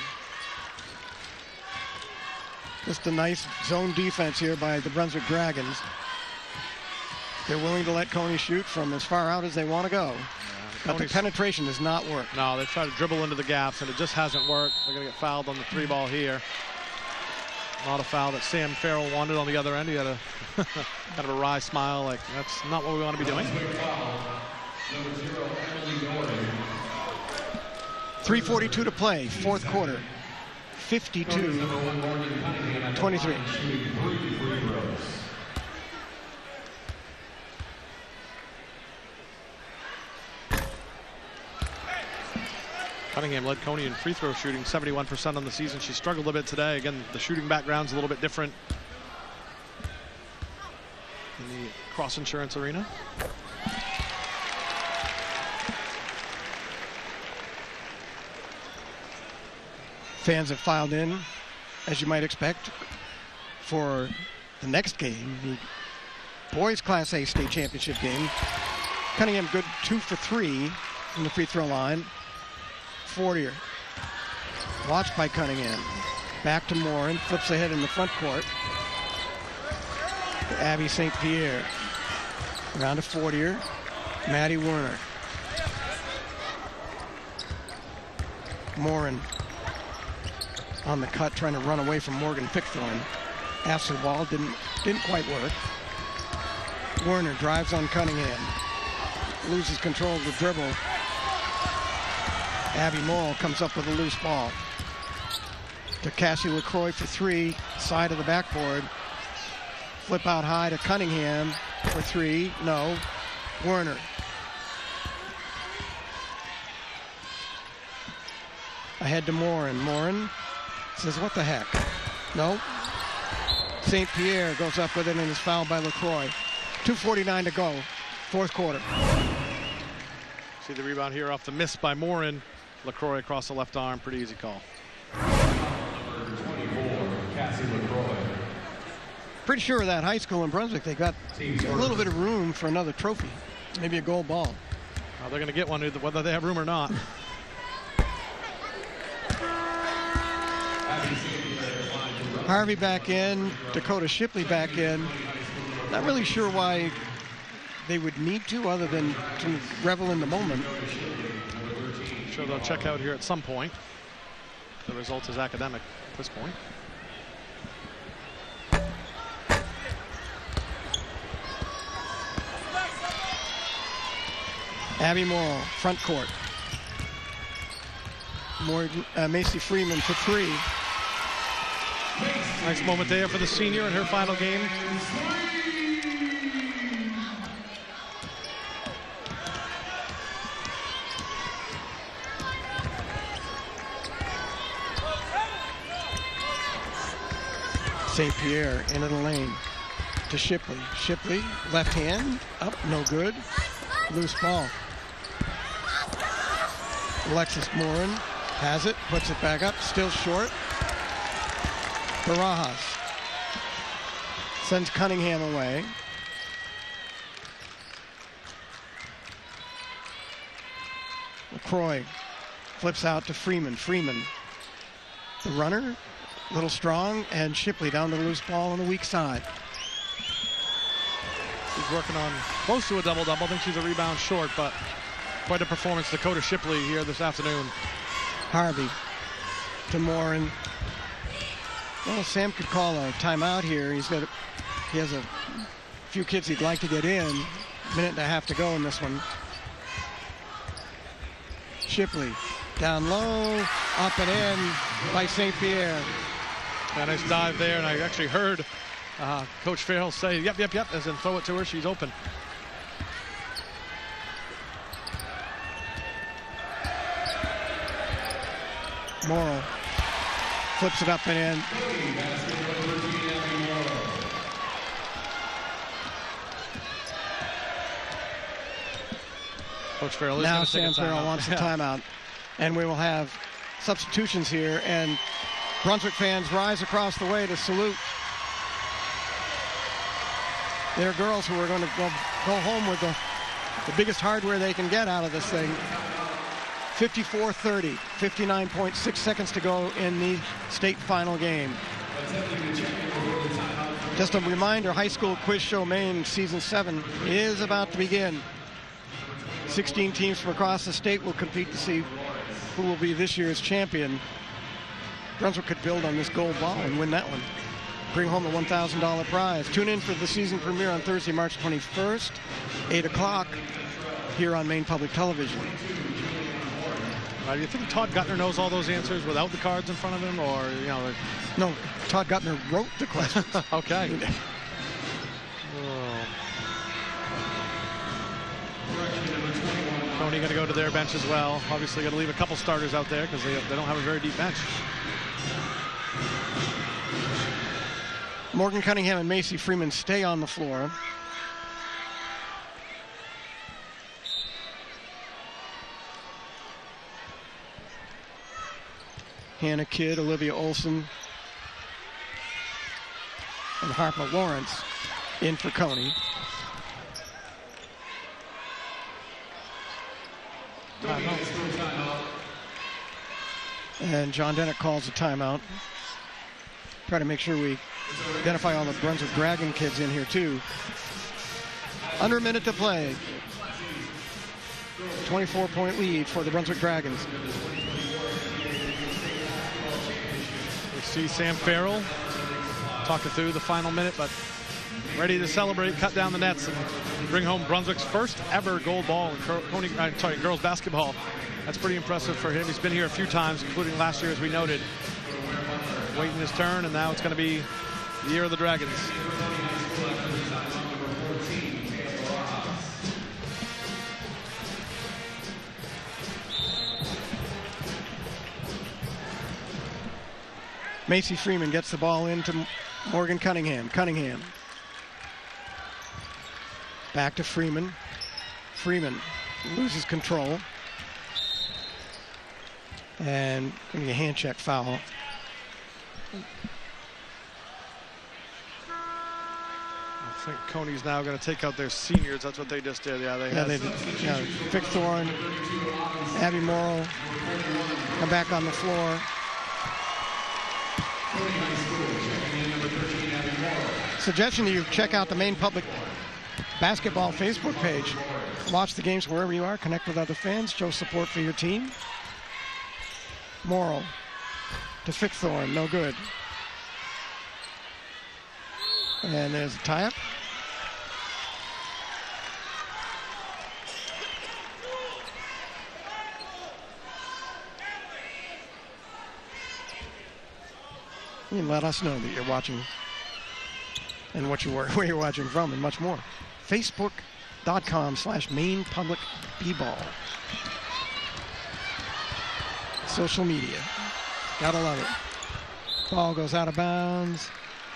Just a nice zone defense here by the Brunswick Dragons. They're willing to let Cony shoot from as far out as they want to go. But the penetration does not work. No, they try to dribble into the gaps, and it just hasn't worked. They're going to get fouled on the 3 ball here. Not a foul that Sam Farrell wanted on the other end. He had a kind of a wry smile, like that's not what we want to be doing. 3:42 to play, 4th quarter. 52-23. Cunningham led Cony in free throw shooting, 71% on the season. She struggled a bit today. Again, the shooting background's a little bit different in the Cross Insurance Arena. Fans have filed in, as you might expect, for the next game, the boys Class A state championship game. Cunningham good 2 for 3 from the free throw line. Fortier, watched by Cunningham. Back to Morin, flips ahead in the front court. To Abby St. Pierre. Around to Fortier. Maddie Werner. Morin on the cut, trying to run away from Morgan Pickthorne. After the ball, didn't quite work. Werner drives on Cunningham. Loses control of the dribble. Abby Morrill comes up with a loose ball. To Cassie LaCroix for 3, side of the backboard. Flip out high to Cunningham for 3. No. Werner. Ahead to Morin. Morin says, what the heck? No. St. Pierre goes up with it and is fouled by LaCroix. 2:49 to go. 4th quarter. See the rebound here off the miss by Morin. LaCroix across the left arm. Pretty easy call. Pretty sure that high school in Brunswick, they got a little bit of room for another trophy. Maybe a gold ball. Well, they're going to get one whether they have room or not. Harvey back in. Dakota Shipley back in. Not really sure why they would need to, other than to revel in the moment. I'm sure they'll check out here at some point. The result is academic at this point. Abby Morrill, front court. Macy Freeman for 3. Nice moment there for the senior in her final game. St. Pierre into the lane to Shipley. Shipley, left hand, up, no good. Loose ball. Alexis Morin has it, puts it back up, still short. Barajas sends Cunningham away. LaCroix flips out to Freeman. Freeman, the runner, a little strong, and Shipley down to the loose ball on the weak side. She's working on close to a double-double. I think she's a rebound short, but quite a performance. Dakota Shipley here this afternoon. Harvey to Morin. Well, Sam could call a timeout here. He has a few kids he'd like to get in. Minute and a half to go in this one. Shipley Down low, up and in by St. Pierre. A nice dive there, and I actually heard Coach Farrell say, yep, as in throw it to her, she's open. Morrow flips it up and in. Coach Farrell is now going to take a Sam Farrell timeout. wants a timeout, and we will have substitutions here, and Brunswick fans rise across the way to salute their girls who are going to go home with the biggest hardware they can get out of this thing. 54-30, 59.6 seconds to go in the state final game. Just a reminder, High School Quiz Show Maine Season 7 is about to begin. 16 teams from across the state will compete to see who will be this year's champion. Brunswick could build on this gold ball and win that one. Bring home a $1,000 prize. Tune in for the season premiere on Thursday, March 21st, 8 o'clock, here on Maine Public Television. Do you think Todd Guttner knows all those answers without the cards in front of him, or, you know? No, Todd Guttner wrote the questions. Okay. Cony going to go to their bench as well. Obviously going to leave a couple starters out there because they don't have a very deep bench. Morgan Cunningham and Macy Freeman stay on the floor. Hannah Kidd, Olivia Olson, and Harper Lawrence in for Cony. And John Dennett calls a timeout. Try to make sure we identify all the Brunswick Dragon kids in here too. Under a minute to play. 24-point lead for the Brunswick Dragons. We see Sam Farrell talking through the final minute, but ready to celebrate, cut down the nets, and bring home Brunswick's first ever gold ball in girls basketball. That's pretty impressive for him. He's been here a few times, including last year, as we noted. Waiting his turn, and now it's going to be the year of the Dragons. Macy Freeman gets the ball into Morgan Cunningham. Cunningham. Back to Freeman. Freeman loses control. And going to be a hand check foul. I think Cony's now going to take out their seniors. That's what they just did. Yeah, they did. Yeah, Vic Thorne, Abby Morrow come back on the floor. Suggestion that you check out the Maine Public Basketball Facebook page. Watch the games wherever you are. Connect with other fans. Show support for your team. Morrow to Fickthorne, no good. And there's a tie-up. You can let us know that you're watching and where you're watching from and much more. Facebook.com/Maine Public B-Ball. Social media. Gotta love it. Ball goes out of bounds.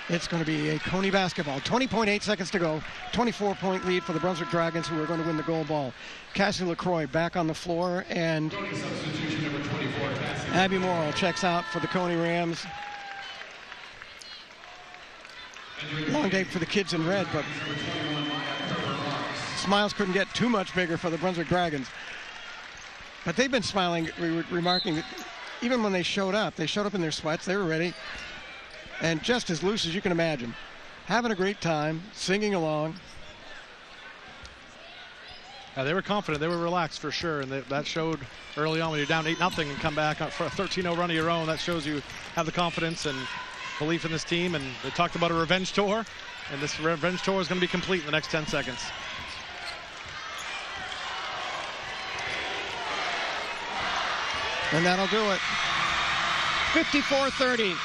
It's going to be a Cony basketball. 20.8 seconds to go. 24-point lead for the Brunswick Dragons, who are going to win the gold ball. Cassie LaCroix back on the floor, and Abby Morrow checks out for the Cony Rams. Long day for the kids in red, but smiles couldn't get too much bigger for the Brunswick Dragons. But they've been smiling, remarking that even when they showed up in their sweats, they were ready, and just as loose as you can imagine. Having a great time, singing along. They were confident, they were relaxed for sure, and that showed early on when you're down 8-0 and come back for a 13-0 run of your own. That shows you have the confidence and belief in this team, and they talked about a revenge tour, and this revenge tour is going to be complete in the next 10 seconds. And that'll do it. 54-30.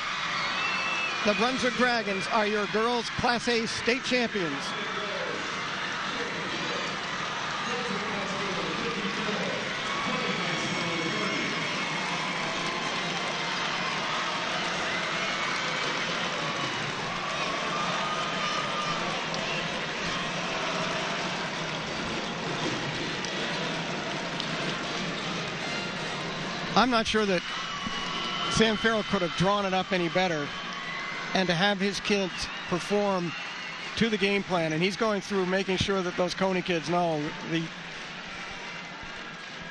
The Brunswick Dragons are your girls' Class A state champions. I'm not sure that Sam Farrell could have drawn it up any better, and to have his kids perform to the game plan, and he's going through making sure that those Cony kids know he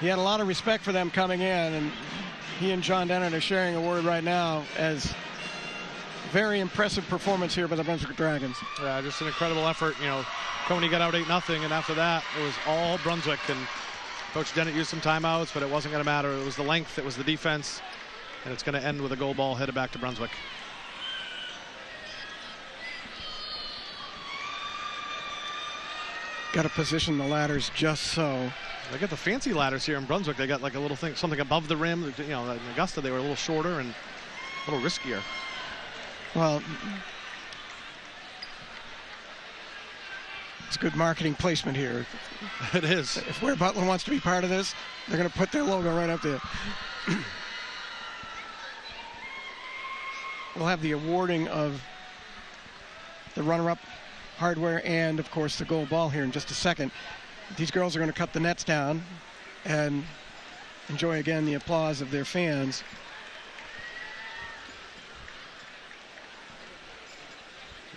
had a lot of respect for them coming in, and he and John Dennett are sharing a word right now as very impressive performance here by the Brunswick Dragons. Yeah, just an incredible effort. You know, Cony got out 8-0, and after that it was all Brunswick, and Coach Dennett used some timeouts, but it wasn't going to matter. It was the length, it was the defense, and it's going to end with a goal ball headed back to Brunswick. Got to position the ladders just so. They got the fancy ladders here in Brunswick. They got like a little thing, something above the rim. You know, in Augusta they were a little shorter and a little riskier. Well, it's good marketing placement here. It is. If Ware Butler wants to be part of this, they're going to put their logo right up there. We'll have the awarding of the runner-up hardware and, of course, the gold ball here in just a second. These girls are going to cut the nets down and enjoy again the applause of their fans.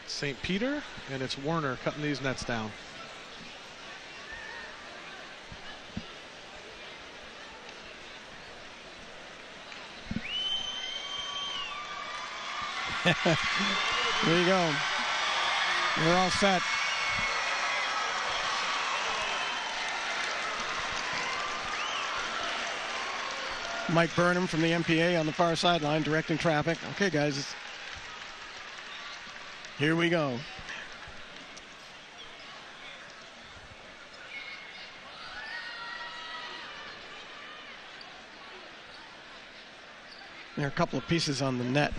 It's St. Peter and it's Warner cutting these nets down. There you go. We're all set. Mike Burnham from the MPA on the far sideline directing traffic. Okay, guys. Here we go. There are a couple of pieces on the net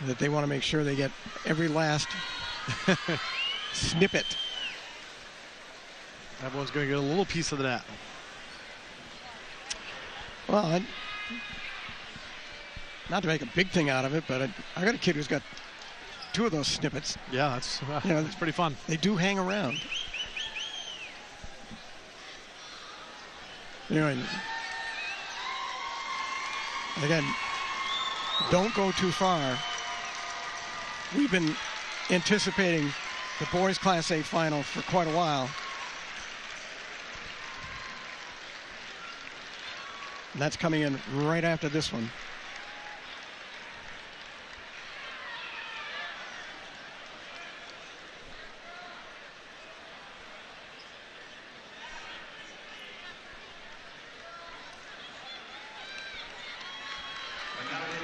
that they want to make sure they get every last snippet. Everyone's going to get a little piece of the net. Well, not to make a big thing out of it, but I got a kid who's got 2 of those snippets. Yeah, that's that's pretty fun. They do hang around. Anyway, again, don't go too far. We've been anticipating the boys Class A final for quite a while. And that's coming in right after this one.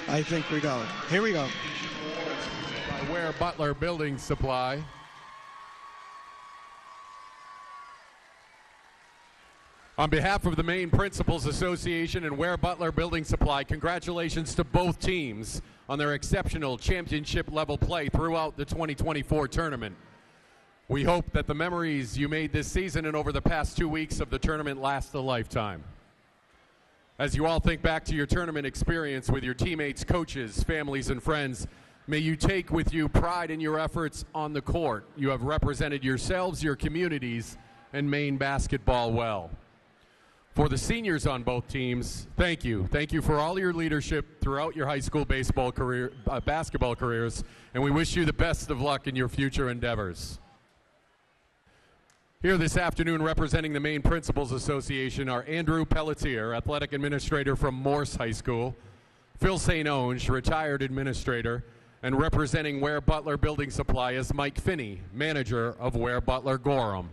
I think we go. Here we go. By Ware Butler Building Supply. On behalf of the Maine Principals Association and Ware Butler Building Supply, congratulations to both teams on their exceptional championship level play throughout the 2024 tournament. We hope that the memories you made this season and over the past 2 weeks of the tournament last a lifetime. As you all think back to your tournament experience with your teammates, coaches, families, and friends, may you take with you pride in your efforts on the court. You have represented yourselves, your communities, and Maine basketball well. For the seniors on both teams, thank you. Thank you for all your leadership throughout your high school basketball careers, and we wish you the best of luck in your future endeavors. Here this afternoon representing the Maine Principals Association are Andrew Pelletier, Athletic Administrator from Morse High School, Phil St. Onge, Retired Administrator, and representing Ware Butler Building Supply is Mike Finney, Manager of Ware Butler Gorham.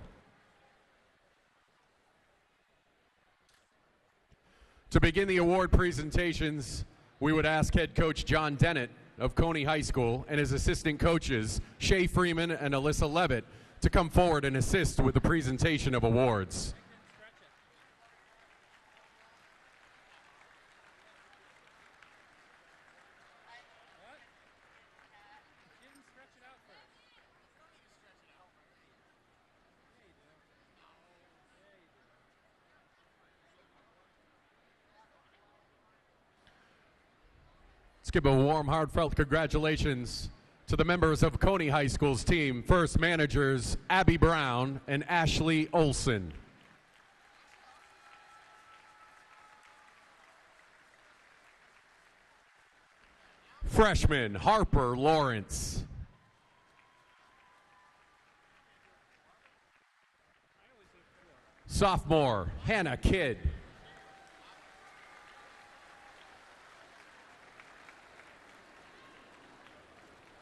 To begin the award presentations, we would ask head coach John Dennett of Cony High School and his assistant coaches, Shay Freeman and Alyssa Levitt, to come forward and assist with the presentation of awards. Let's give a warm, heartfelt congratulations to the members of Cony High School's team, first managers Abby Brown and Ashley Olson. Freshman Harper Lawrence. Sophomore Hannah Kidd.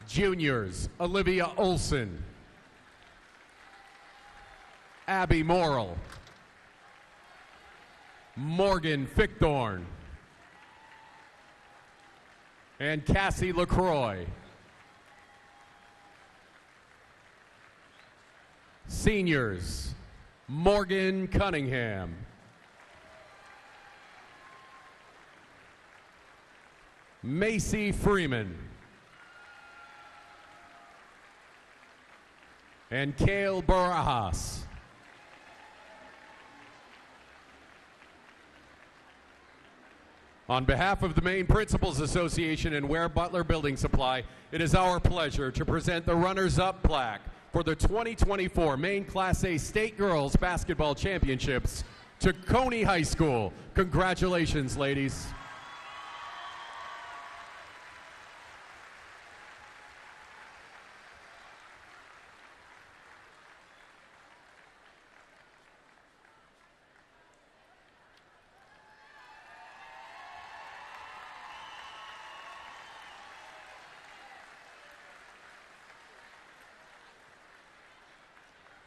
Juniors Olivia Olson, Abby Morrill, Morgan Fickthorn, and Cassie LaCroix. Seniors Morgan Cunningham, Macy Freeman, and Kale Barajas. On behalf of the Maine Principals Association and Ware Butler Building Supply, it is our pleasure to present the runners-up plaque for the 2024 Maine Class A State Girls Basketball Championships to Cony High School. Congratulations, ladies.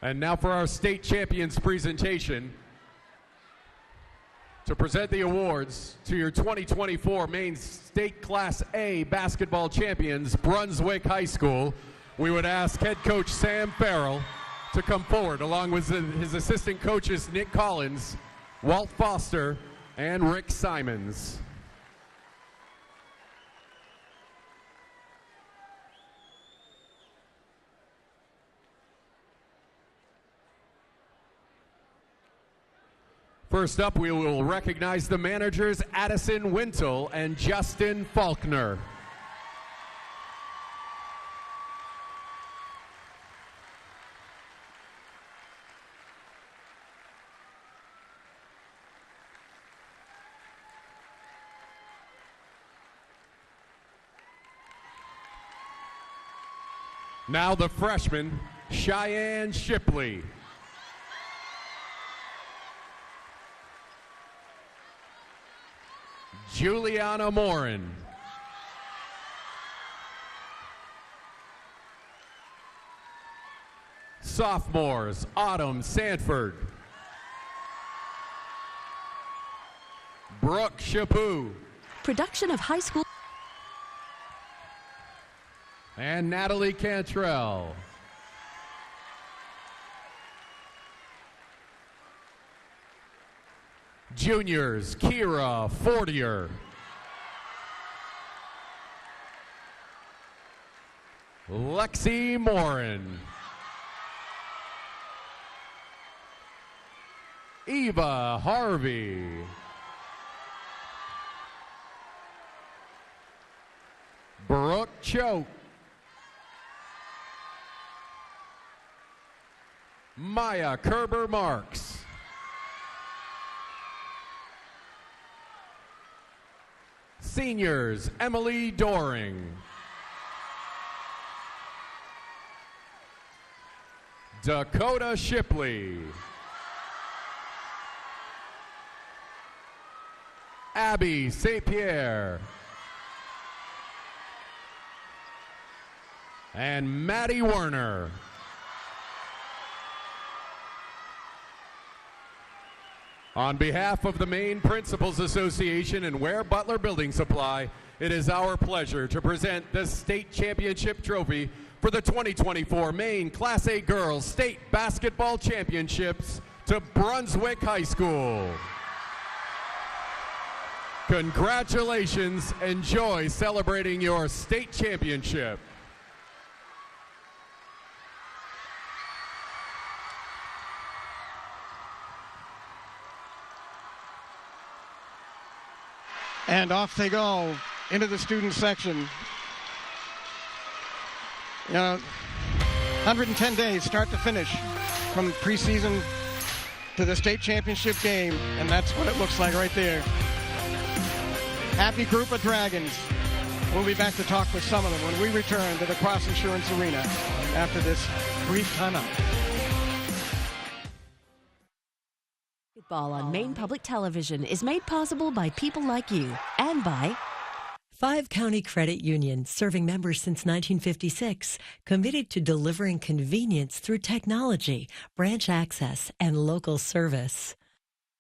And now for our state champions presentation. To present the awards to your 2024 Maine State Class A basketball champions, Brunswick High School, we would ask head coach Sam Farrell to come forward, along with his assistant coaches Nick Collins, Walt Foster, and Rick Simons. First up, we will recognize the managers Addison Wintle and Justin Faulkner. Now the freshman, Cheyenne Shipley. Juliana Morin. Sophomores, Autumn Sanford. Brooke Chaput. Production of high school. And Natalie Cantrell. Juniors, Kira Fortier. Lexi Morin. Eva Harvey. Brooke Choate. Maya Kerber Marks. Seniors, Emily Doring. Dakota Shipley. Abby St. Pierre. And Maddie Werner. On behalf of the Maine Principals Association and Ware Butler Building Supply, it is our pleasure to present the state championship trophy for the 2024 Maine Class A Girls State Basketball Championships to Brunswick High School. Congratulations. Enjoy celebrating your state championship. And off they go. into the student section. You know, 110 days, start to finish, from preseason to the state championship game, and that's what it looks like right there. Happy group of Dragons. We'll be back to talk with some of them when we return to the Cross Insurance Arena after this brief timeout. Basketball on Maine Public Television is made possible by people like you and by 5 County Credit Union, serving members since 1956, committed to delivering convenience through technology, branch access, and local service.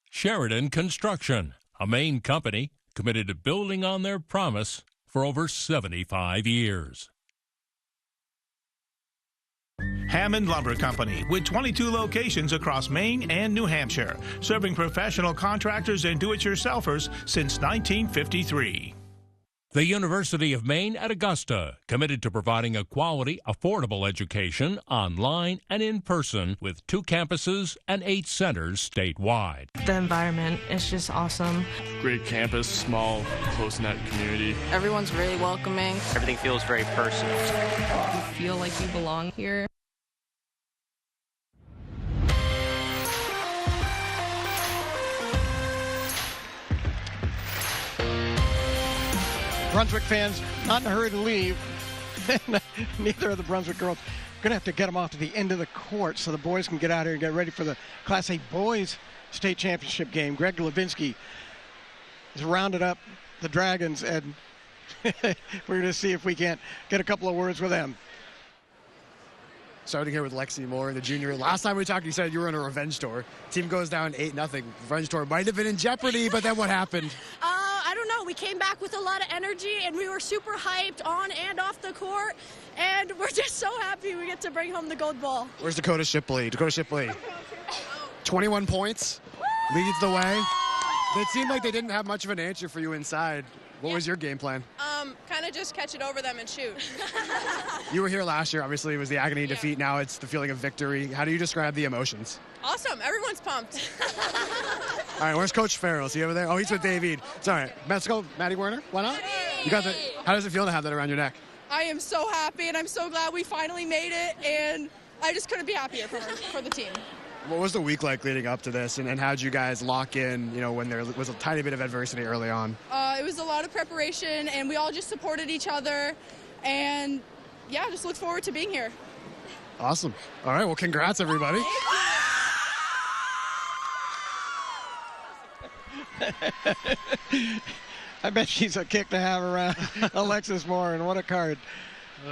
Sheridan Construction, a Maine company committed to building on their promise for over 75 years. Hammond Lumber Company, with 22 locations across Maine and New Hampshire, serving professional contractors and do-it-yourselfers since 1953. The University of Maine at Augusta, committed to providing a quality, affordable education online and in person with 2 campuses and 8 centers statewide. The environment is just awesome. Great campus, small, close-knit community. Everyone's really welcoming. Everything feels very personal. You feel like you belong here. Brunswick fans not in a hurry to leave. Neither of the Brunswick girls. Going to have to get them off to the end of the court so the boys can get out here and get ready for the Class A boys state championship game. Greg Levinsky has rounded up the Dragons, and we're going to see if we can't get a couple of words with them. Starting here with Lexi Moore, the junior. Last time we talked, you said you were in a revenge tour. Team goes down 8-0. Revenge tour might have been in jeopardy, but then what happened? I don't know. We came back with a lot of energy, and we were super hyped on and off the court, and we're just so happy we get to bring home the gold ball. Where's Dakota Shipley? 21 points, leads the way. It seemed like they didn't have much of an answer for you inside. What was your game plan? Kind of just catch it over them and shoot. You were here last year. Obviously, it was the agony of defeat. Now it's the feeling of victory. How do you describe the emotions? Awesome. Everyone's pumped. All right, where's Coach Farrell? Is he over there? Oh, he's with David. It's all right. Let's go, Maddie Werner. Why not? You got the. How does it feel to have that around your neck? I am so happy, and I'm so glad we finally made it, and I just couldn't be happier for the team. What was the week like leading up to this, and how did you guys lock in, when there was a tiny bit of adversity early on? It was a lot of preparation, and we all just supported each other, and yeah, just look forward to being here. Awesome. All right, well, congrats, everybody. I bet she's a kick to have around. Alexis Moore, and what a card.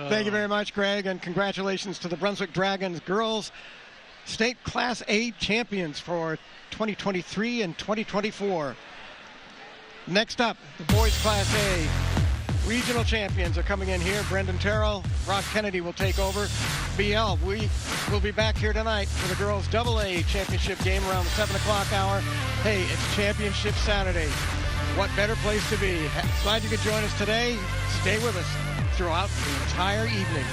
Thank you very much, Greg, and congratulations to the Brunswick Dragons girls state Class A champions for 2023 and 2024. Next up, the boys Class A regional champions are coming in here. Brendan Terrell, Rock Kennedy will take over. BL, we will be back here tonight for the girls AA championship game around the 7 o'clock hour. Hey, it's Championship Saturday. What better place to be? Glad you could join us today. Stay with us throughout the entire evening.